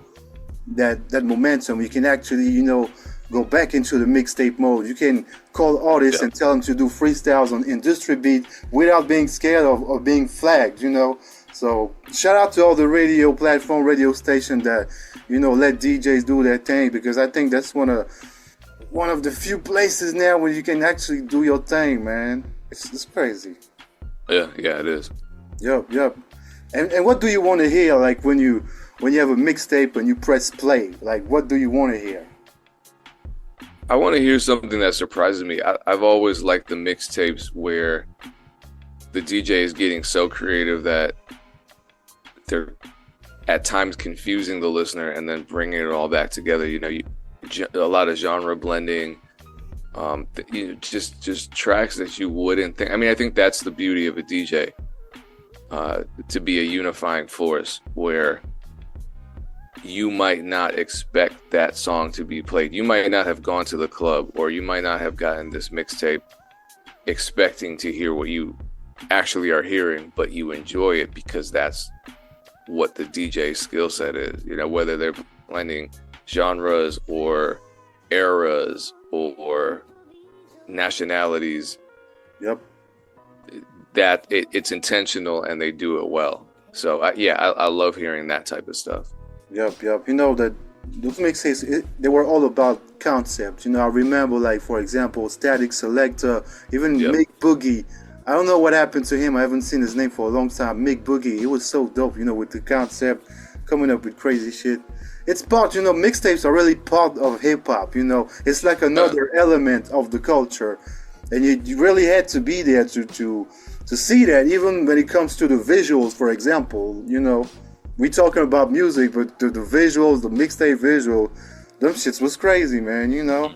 Speaker 22: that momentum. You can actually, you know, go back into the mixtape mode. You can call artists and tell them to do freestyles on industry beat without being scared of being flagged, you know. So shout out to all the radio platform, radio station that, you know, let DJs do their thing, because I think that's one of the few places now where you can actually do your thing, man. It's crazy.
Speaker 23: Yeah, it is.
Speaker 22: Yep. And what do you want to hear, like when you have a mixtape and you press play? Like, what do you want to hear?
Speaker 23: I want to hear something that surprises me. I've always liked the mixtapes where the DJ is getting so creative that they're at times confusing the listener and then bringing it all back together. You know, a lot of genre blending, just tracks that you wouldn't think. I mean, I think that's the beauty of a DJ, to be a unifying force where you might not expect that song to be played. You might not have gone to the club, or you might not have gotten this mixtape expecting to hear what you actually are hearing, but you enjoy it because that's what the DJ skill set is. You know, whether they're blending genres or eras or nationalities.
Speaker 22: Yep.
Speaker 23: That it's intentional and they do it well. So I love hearing that type of stuff.
Speaker 22: Yep. You know that those mixtapes, they were all about concept. You know, I remember, like, for example, Static Selector, even Mick Boogie. I don't know what happened to him. I haven't seen his name for a long time. Mick Boogie, he was so dope, you know, with the concept, coming up with crazy shit. It's part, you know, mixtapes are really part of hip-hop, you know. It's like another element of the culture. And you really had to be there to see that, even when it comes to the visuals, for example, you know. We talking about music, but the visuals, the mixtape visual, them shits was crazy, man, you know.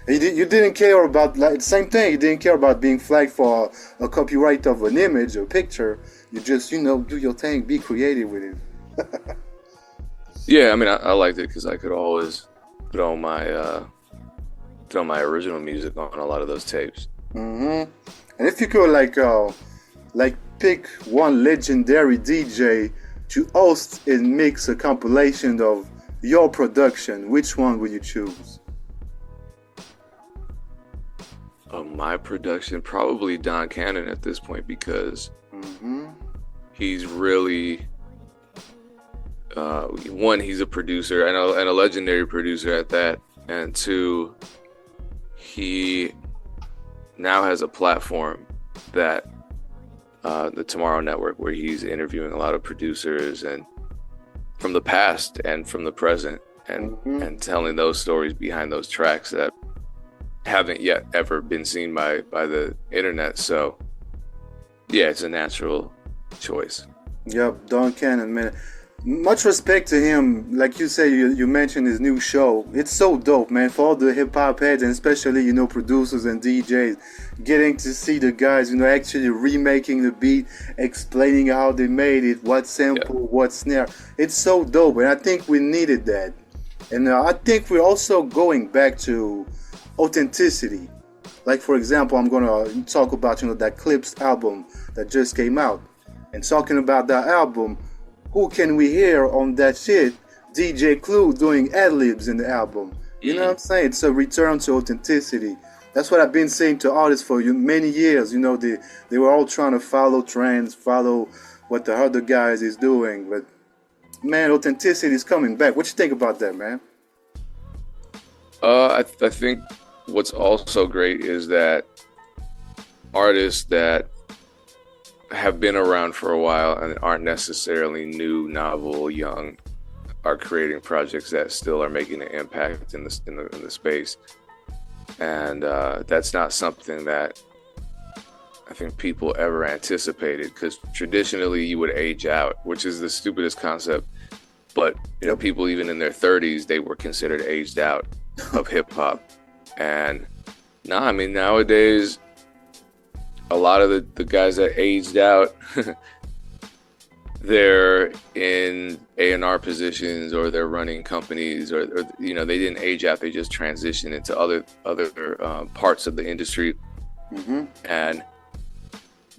Speaker 22: And you didn't care about, like, same thing, you didn't care about being flagged for a copyright of an image or picture. You just, you know, do your thing, be creative with it.
Speaker 23: Yeah, I mean, I liked it because I could always throw my original music on a lot of those tapes.
Speaker 22: Mm-hmm. And if you could, like pick one legendary DJ to host and mix a compilation of your production, which one would you choose?
Speaker 23: Of my production, probably Don Cannon at this point, because he's really one, he's a producer and a legendary producer at that, and two, he now has a platform that the Tomorrow Network, where he's interviewing a lot of producers and from the past and from the present, and telling those stories behind those tracks that haven't yet ever been seen by the internet. So yeah, it's a natural choice.
Speaker 22: Yep, Don Cannon, man. Much respect to him. Like you say, you mentioned his new show. It's so dope, man, for all the hip-hop heads, and especially, you know, producers and DJs, getting to see the guys, you know, actually remaking the beat, explaining how they made it, what sample, what snare. It's so dope, and I think we needed that. And I think we're also going back to authenticity. Like, for example, I'm gonna talk about, you know, that Clips album that just came out. And talking about that album, who can we hear on that shit? DJ Clue doing ad-libs in the album. You know what I'm saying? It's a return to authenticity. That's what I've been saying to artists for many years. You know, they were all trying to follow trends, follow what the other guys is doing. But, man, authenticity is coming back. What you think about that, man?
Speaker 23: I think what's also great is that artists that have been around for a while and aren't necessarily new, novel, young, are creating projects that still are making an impact in the space. And that's not something that I think people ever anticipated, because traditionally you would age out, which is the stupidest concept. But, you know, people even in their 30s, they were considered aged out of hip hop. And I mean, nowadays, a lot of the guys that aged out, they're in A&R positions or they're running companies or you know, they didn't age out, they just transitioned into other parts of the industry. And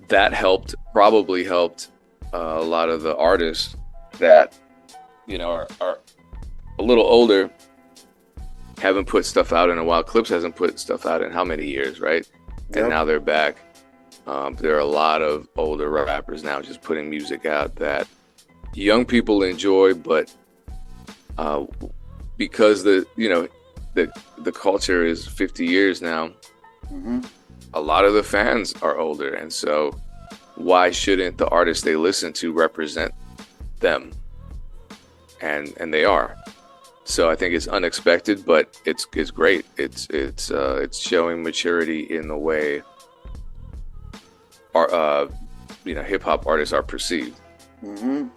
Speaker 23: that probably helped a lot of the artists that, you know, are a little older, haven't put stuff out in a while. Clips hasn't put stuff out in how many years, right? And now they're back. There are a lot of older rappers now just putting music out that young people enjoy, but because the culture is 50 years now, a lot of the fans are older, and so why shouldn't the artists they listen to represent them? And they are. So I think it's unexpected, but it's great. It's showing maturity in the way hip hop artists are perceived.
Speaker 22: And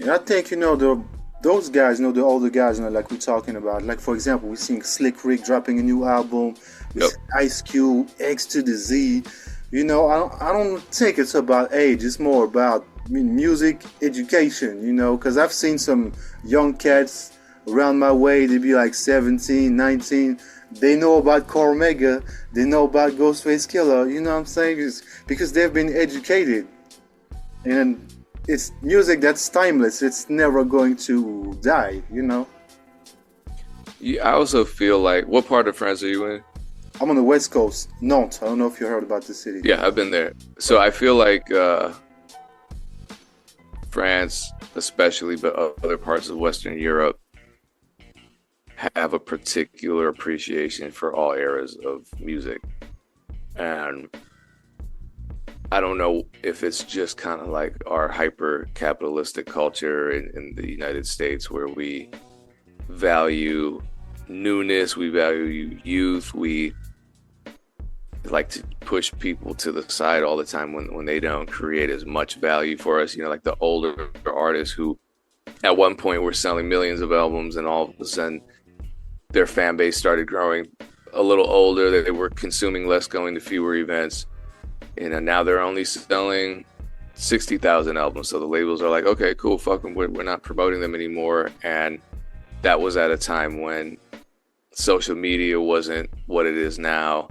Speaker 22: I think, you know, those guys, you know, the older guys, you know, like we're talking about, like for example, we're seeing Slick Rick dropping a new album, Ice Cube, X to the Z. You know, I don't think it's about age. It's more about music education, you know, because I've seen some young cats around my way, they be like 17, 19. They know about Cormega, they know about Ghostface Killer, you know what I'm saying? It's because they've been educated. And it's music that's timeless. It's never going to die, you know?
Speaker 23: Yeah, I also feel like, what part of France are you in?
Speaker 22: I'm on the West Coast, Nantes. I don't know if you heard about the city.
Speaker 23: Yeah, I've been there. So I feel like France, especially, but other parts of Western Europe, have a particular appreciation for all eras of music. And I don't know if it's just kind of like our hyper capitalistic culture in the United States, where we value newness, we value youth, we like to push people to the side all the time when they don't create as much value for us. You know, like the older artists who at one point were selling millions of albums, and all of a sudden their fan base started growing a little older, they were consuming less, going to fewer events. You know, now they're only selling 60,000 albums. So the labels are like, okay, cool, fuck them. We're not promoting them anymore. And that was at a time when social media wasn't what it is now.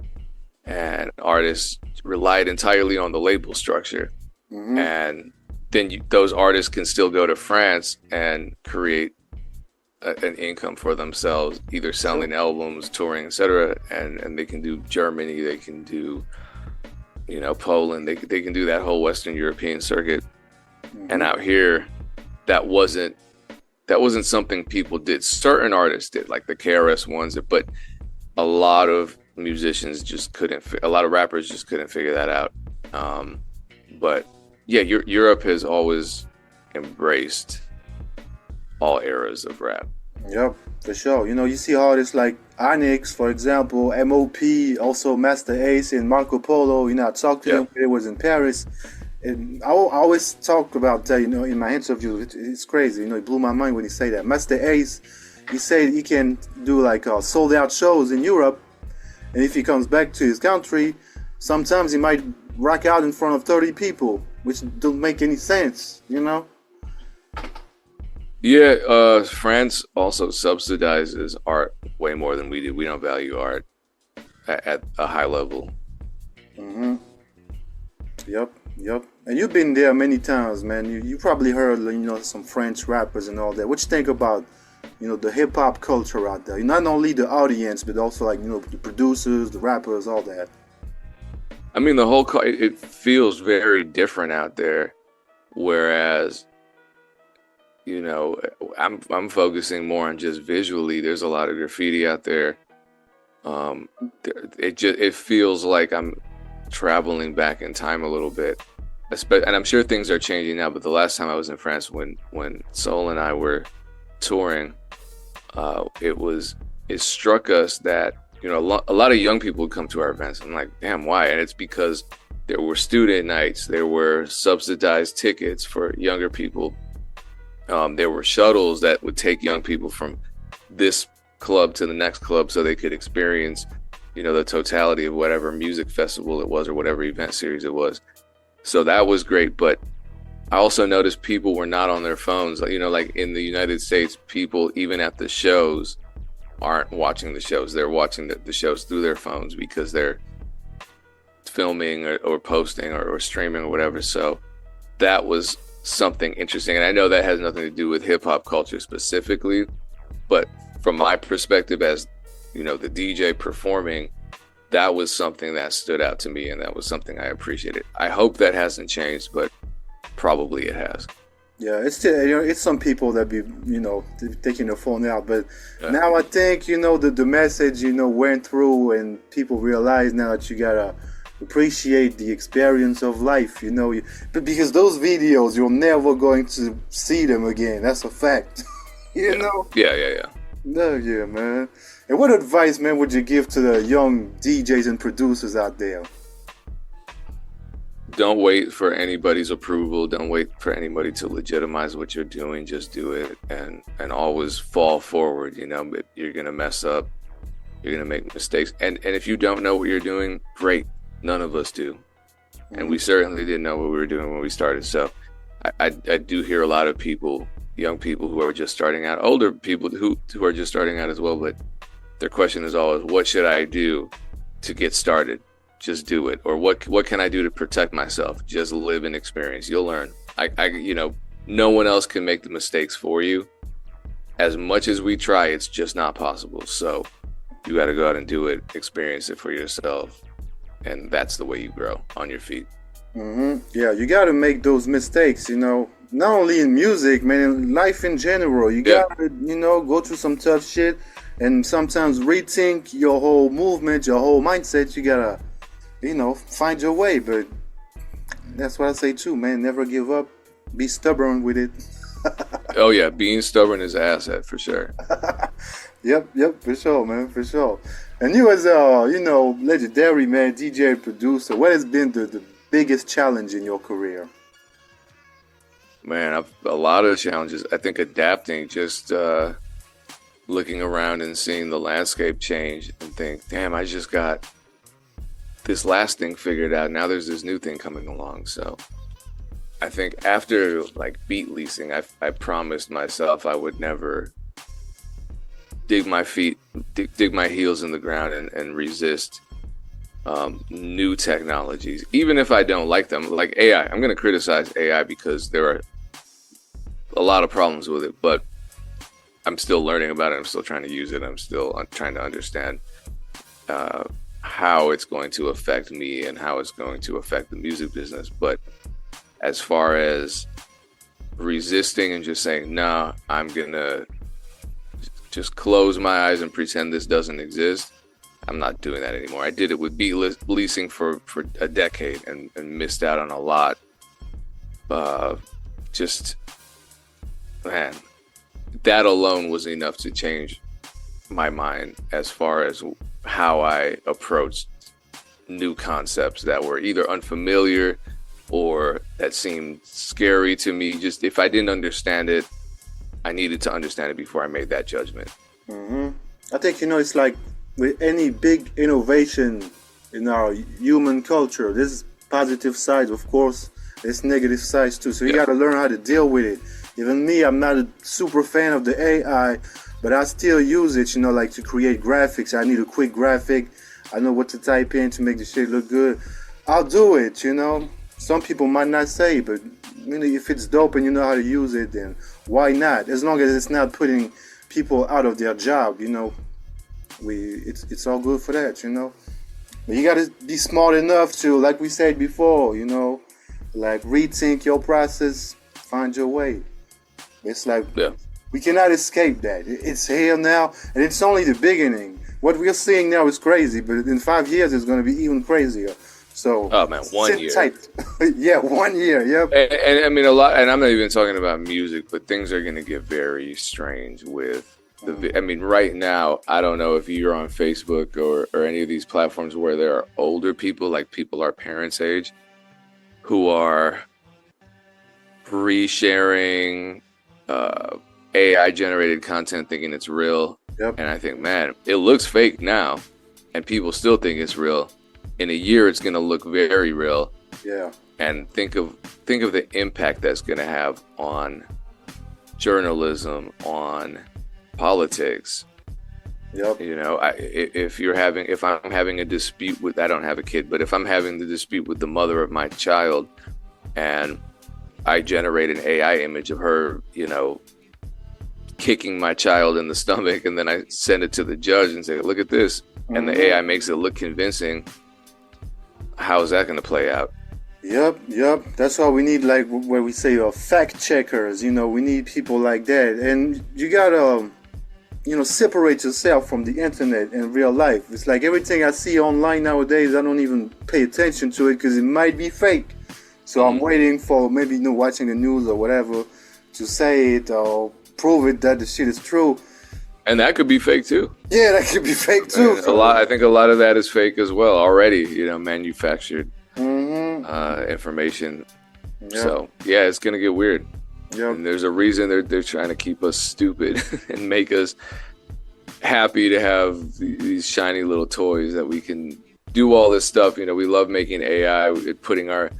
Speaker 23: And artists relied entirely on the label structure. And then those artists can still go to France and create an income for themselves, either selling albums, touring, etc. And they can do Germany, they can do, you know, Poland, they can do that whole Western European circuit. And out here, that wasn't something people did. Certain artists did, like the KRS ones, but a lot of musicians just couldn't, a lot of rappers just couldn't figure that out. But yeah, Europe has always embraced all eras of rap.
Speaker 22: Yep, for sure. You know, you see artists like Onyx, for example, MOP, also Master Ace and Marco Polo. You know, I talked to him when it was in Paris. And I always talk about that, you know, in my interview. It's crazy, you know, it blew my mind when he said that. Master Ace, he said he can do like sold out shows in Europe. And if he comes back to his country, sometimes he might rock out in front of 30 people, which don't make any sense, you know?
Speaker 23: Yeah, France also subsidizes art way more than we do. We don't value art at a high level.
Speaker 22: Yep. And you've been there many times, man. You probably heard, you know, some French rappers and all that. What you think about, you know, the hip hop culture out there? Not only the audience, but also like, you know, the producers, the rappers, all that.
Speaker 23: I mean, the whole it feels very different out there, whereas, you know, I'm focusing more on just visually. There's a lot of graffiti out there. It feels like I'm traveling back in time a little bit, and I'm sure things are changing now. But the last time I was in France, when Soul and I were touring, it struck us that, you know, a lot of young people would come to our events. I'm like, damn, why? And it's because there were student nights, there were subsidized tickets for younger people. There were shuttles that would take young people from this club to the next club so they could experience, you know, the totality of whatever music festival it was or whatever event series it was. So that was great. But I also noticed people were not on their phones. You know, like in the United States, people, even at the shows, aren't watching the shows. They're watching the shows through their phones because they're filming or posting or streaming or whatever. So that was something interesting. And I know that has nothing to do with hip hop culture specifically, but from my perspective as, you know, the DJ performing, that was something that stood out to me, and that was something I appreciated. I hope that hasn't changed, but probably it has.
Speaker 22: Yeah, it's still, you know, it's some people that be, you know, taking their phone out, but now I think, you know, the message, you know, went through, and people realize now that you gotta appreciate the experience of life, you know, but because those videos, you're never going to see them again. That's a fact. You know?
Speaker 23: Yeah.
Speaker 22: No, yeah, man. And what advice, man, would you give to the young DJs and producers out there?
Speaker 23: Don't wait for anybody's approval. Don't wait for anybody to legitimize what you're doing. Just do it, and always fall forward. You know, but you're gonna mess up. You're gonna make mistakes, and if you don't know what you're doing, great. None of us do, and we certainly didn't know what we were doing when we started. So, I do hear a lot of people, young people who are just starting out, older people who are just starting out as well. But their question is always, what should I do to get started? Just do it. Or what can I do to protect myself? Just live and experience. You'll learn. I you know, no one else can make the mistakes for you. As much as we try, it's just not possible. So you got to go out and do it, experience it for yourself. And that's the way you grow, on your feet.
Speaker 22: Yeah, you got to make those mistakes, you know, not only in music, man, in life in general. You got to, you know, go through some tough shit and sometimes rethink your whole movement, your whole mindset. You got to, you know, find your way. But that's what I say too, man. Never give up. Be stubborn with it.
Speaker 23: Oh, yeah. Being stubborn is an asset for sure.
Speaker 22: Yep, for sure, man, for sure. And you as a, you know, legendary, man, DJ and producer, what has been the biggest challenge in your career?
Speaker 23: Man, a lot of challenges. I think adapting, just looking around and seeing the landscape change and think, damn, I just got this last thing figured out. Now there's this new thing coming along. So I think after like beat leasing, I promised myself I would never dig my heels in the ground and resist new technologies, even if I don't like them. Like AI, I'm going to criticize AI because there are a lot of problems with it, but I'm still learning about it. I'm still trying to use it. I'm still trying to understand how it's going to affect me and how it's going to affect the music business. But as far as resisting and just saying, nah, I'm going to just close my eyes and pretend this doesn't exist, I'm not doing that anymore. I did it with beat leasing for a decade and missed out on a lot. Just, man, that alone was enough to change my mind as far as how I approached new concepts that were either unfamiliar or that seemed scary to me. Just if I didn't understand it, I needed to understand it before I made that judgment.
Speaker 22: I think, you know, it's like with any big innovation in our human culture, there's positive sides, of course, there's negative sides too. So you got to learn how to deal with it. Even me, I'm not a super fan of the AI, but I still use it, you know, like to create graphics. I need a quick graphic. I know what to type in to make the shit look good. I'll do it, you know. Some people might not say, but you know, if it's dope and you know how to use it, then why not? As long as it's not putting people out of their job, you know, it's all good for that, you know. But you gotta be smart enough to, like we said before, you know, like rethink your process, find your way. It's like we cannot escape that. It's here now, and it's only the beginning. What we're seeing now is crazy, but in 5 years it's gonna be even crazier. So,
Speaker 23: oh man, 1 year.
Speaker 22: Tight. Yeah, 1 year. Yep.
Speaker 23: And I mean a lot. And I'm not even talking about music, but things are going to get very strange with the. I mean, right now, I don't know if you're on Facebook or any of these platforms where there are older people, like people our parents' age, who are re-sharing AI generated content, thinking it's real.
Speaker 22: Yep.
Speaker 23: And I think, man, it looks fake now, and people still think it's real. In a year, it's going to look very real.
Speaker 22: Yeah.
Speaker 23: and think of the impact that's going to have on journalism, on politics.
Speaker 22: Yep.
Speaker 23: You know, if I'm having a dispute with, I don't have a kid, but if I'm having the dispute with the mother of my child, and I generate an AI image of her, you know, kicking my child in the stomach, and then I send it to the judge and say, look at this, and the AI makes it look convincing, how is that going to play out?
Speaker 22: Yep. That's why we need, like, where we say fact checkers. You know, we need people like that. And you gotta, you know, separate yourself from the internet and real life. It's like everything I see online nowadays, I don't even pay attention to it because it might be fake. So I'm waiting for maybe, you know, watching the news or whatever to say it or prove it that the shit is true.
Speaker 23: And that could be fake too.
Speaker 22: Yeah, that could be fake too.
Speaker 23: I think a lot of that is fake as well already, you know, manufactured information.
Speaker 22: Yep.
Speaker 23: So yeah, it's gonna get weird.
Speaker 22: Yep.
Speaker 23: And there's a reason they're trying to keep us stupid and make us happy to have these shiny little toys that we can do all this stuff. You know, we love making AI, putting our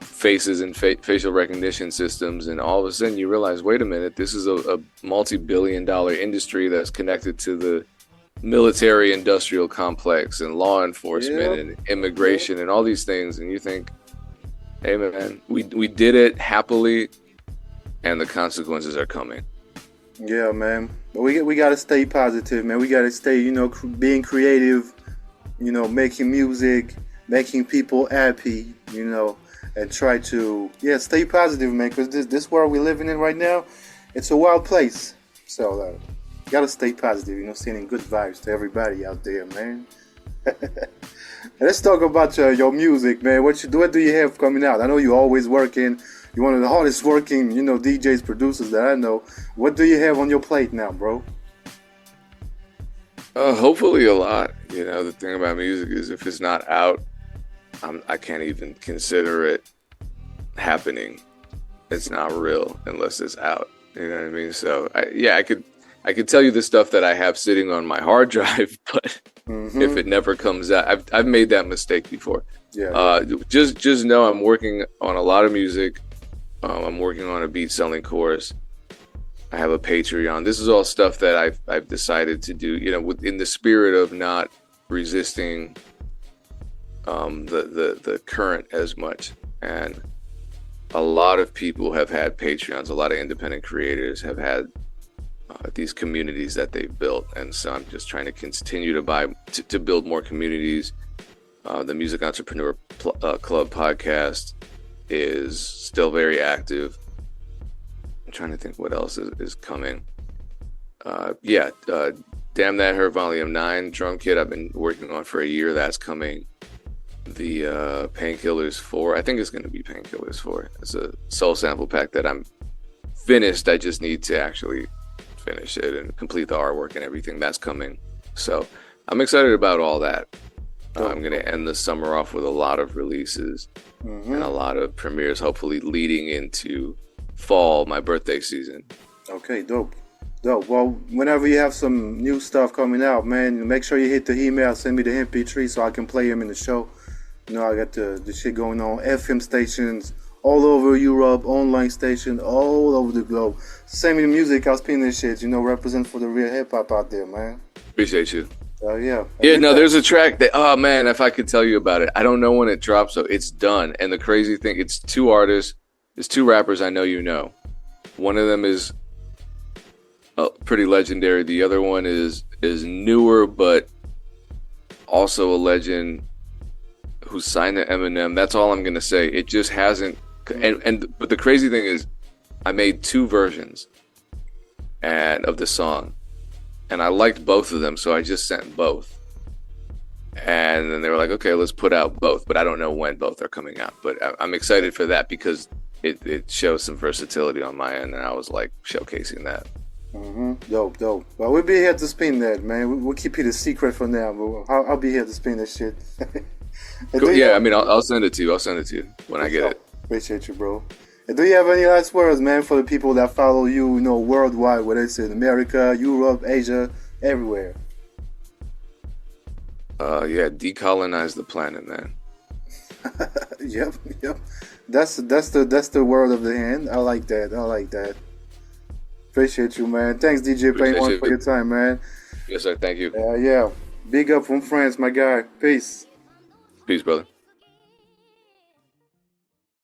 Speaker 23: faces in facial recognition systems, and all of a sudden you realize, wait a minute, this is a multi-billion-dollar industry that's connected to the military industrial complex and law enforcement and immigration and all these things, and you think, hey man, we did it happily, and the consequences are coming.
Speaker 22: Yeah, man. But we gotta stay positive, man. We gotta stay, you know, being creative, you know, making music, making people happy, you know, and try to, stay positive, man, because this world we're living in right now, it's a wild place. So, you gotta stay positive, you know, sending good vibes to everybody out there, man. Let's talk about your music, man. What do you have coming out? I know you're always working. You're one of the hardest working, you know, DJs, producers that I know. What do you have on your plate now, bro?
Speaker 23: Hopefully a lot. You know, the thing about music is if it's not out, I can't even consider it happening. It's not real unless it's out. You know what I mean? So I could tell you the stuff that I have sitting on my hard drive, but if it never comes out, I've made that mistake before. Just know I'm working on a lot of music. I'm working on a beat selling course. I have a Patreon. This is all stuff that I've decided to do, you know, within the spirit of not resisting the current as much. And a lot of people have had Patreons. A lot of independent creators have had these communities that they've built, and so I'm just trying to continue to build more communities. The Music Entrepreneur Club podcast is still very active. I'm trying to think what else is coming. Damn That Hurt Volume 9 drum kit I've been working on for a year. That's coming. The Painkillers 4, I think it's going to be Painkillers 4. It's a soul sample pack that I'm finished. I just need to actually finish it and complete the artwork and everything. That's coming. So I'm excited about all that. I'm going to end the summer off with a lot of releases and a lot of premieres, hopefully leading into fall, my birthday season.
Speaker 22: Okay, dope. Well, whenever you have some new stuff coming out, man, make sure you hit the email, send me the MP3 so I can play them in the show. You know, I got the shit going on, FM stations all over Europe, online stations all over the globe. Send me the music, I'll spin this shit, you know, represent for the real hip-hop out there, man.
Speaker 23: Appreciate you.
Speaker 22: Yeah.
Speaker 23: Yeah, no, there's a track that, oh man, if I could tell you about it. I don't know when it drops, so it's done. And the crazy thing, it's two artists, it's two rappers I know you know. One of them is pretty legendary. The other one is newer, but also a legend who signed to Eminem. That's all I'm gonna say. It just hasn't. But the crazy thing is, I made two versions of the song, and I liked both of them, so I just sent both. And then they were like, "Okay, let's put out both," but I don't know when both are coming out. But I'm excited for that because it shows some versatility on my end, and I was like showcasing that.
Speaker 22: Dope. Well, we'll be here to spin that, man. We'll keep it a secret for now, but I'll be here to spin that shit.
Speaker 23: Cool. Yeah, I mean, I'll send it to you. I'll send it to you when I get it.
Speaker 22: Appreciate you, bro. And do you have any last words, man, for the people that follow you, you know, worldwide, whether it's in America, Europe, Asia, everywhere?
Speaker 23: Decolonize the planet, man.
Speaker 22: Yep. That's the word of the hand. I like that. Appreciate you, man. Thanks, DJ Pain One, for your time, man.
Speaker 23: Yes, sir. Thank you.
Speaker 22: Yeah. Big up from France, my guy. Peace.
Speaker 23: Peace, brother.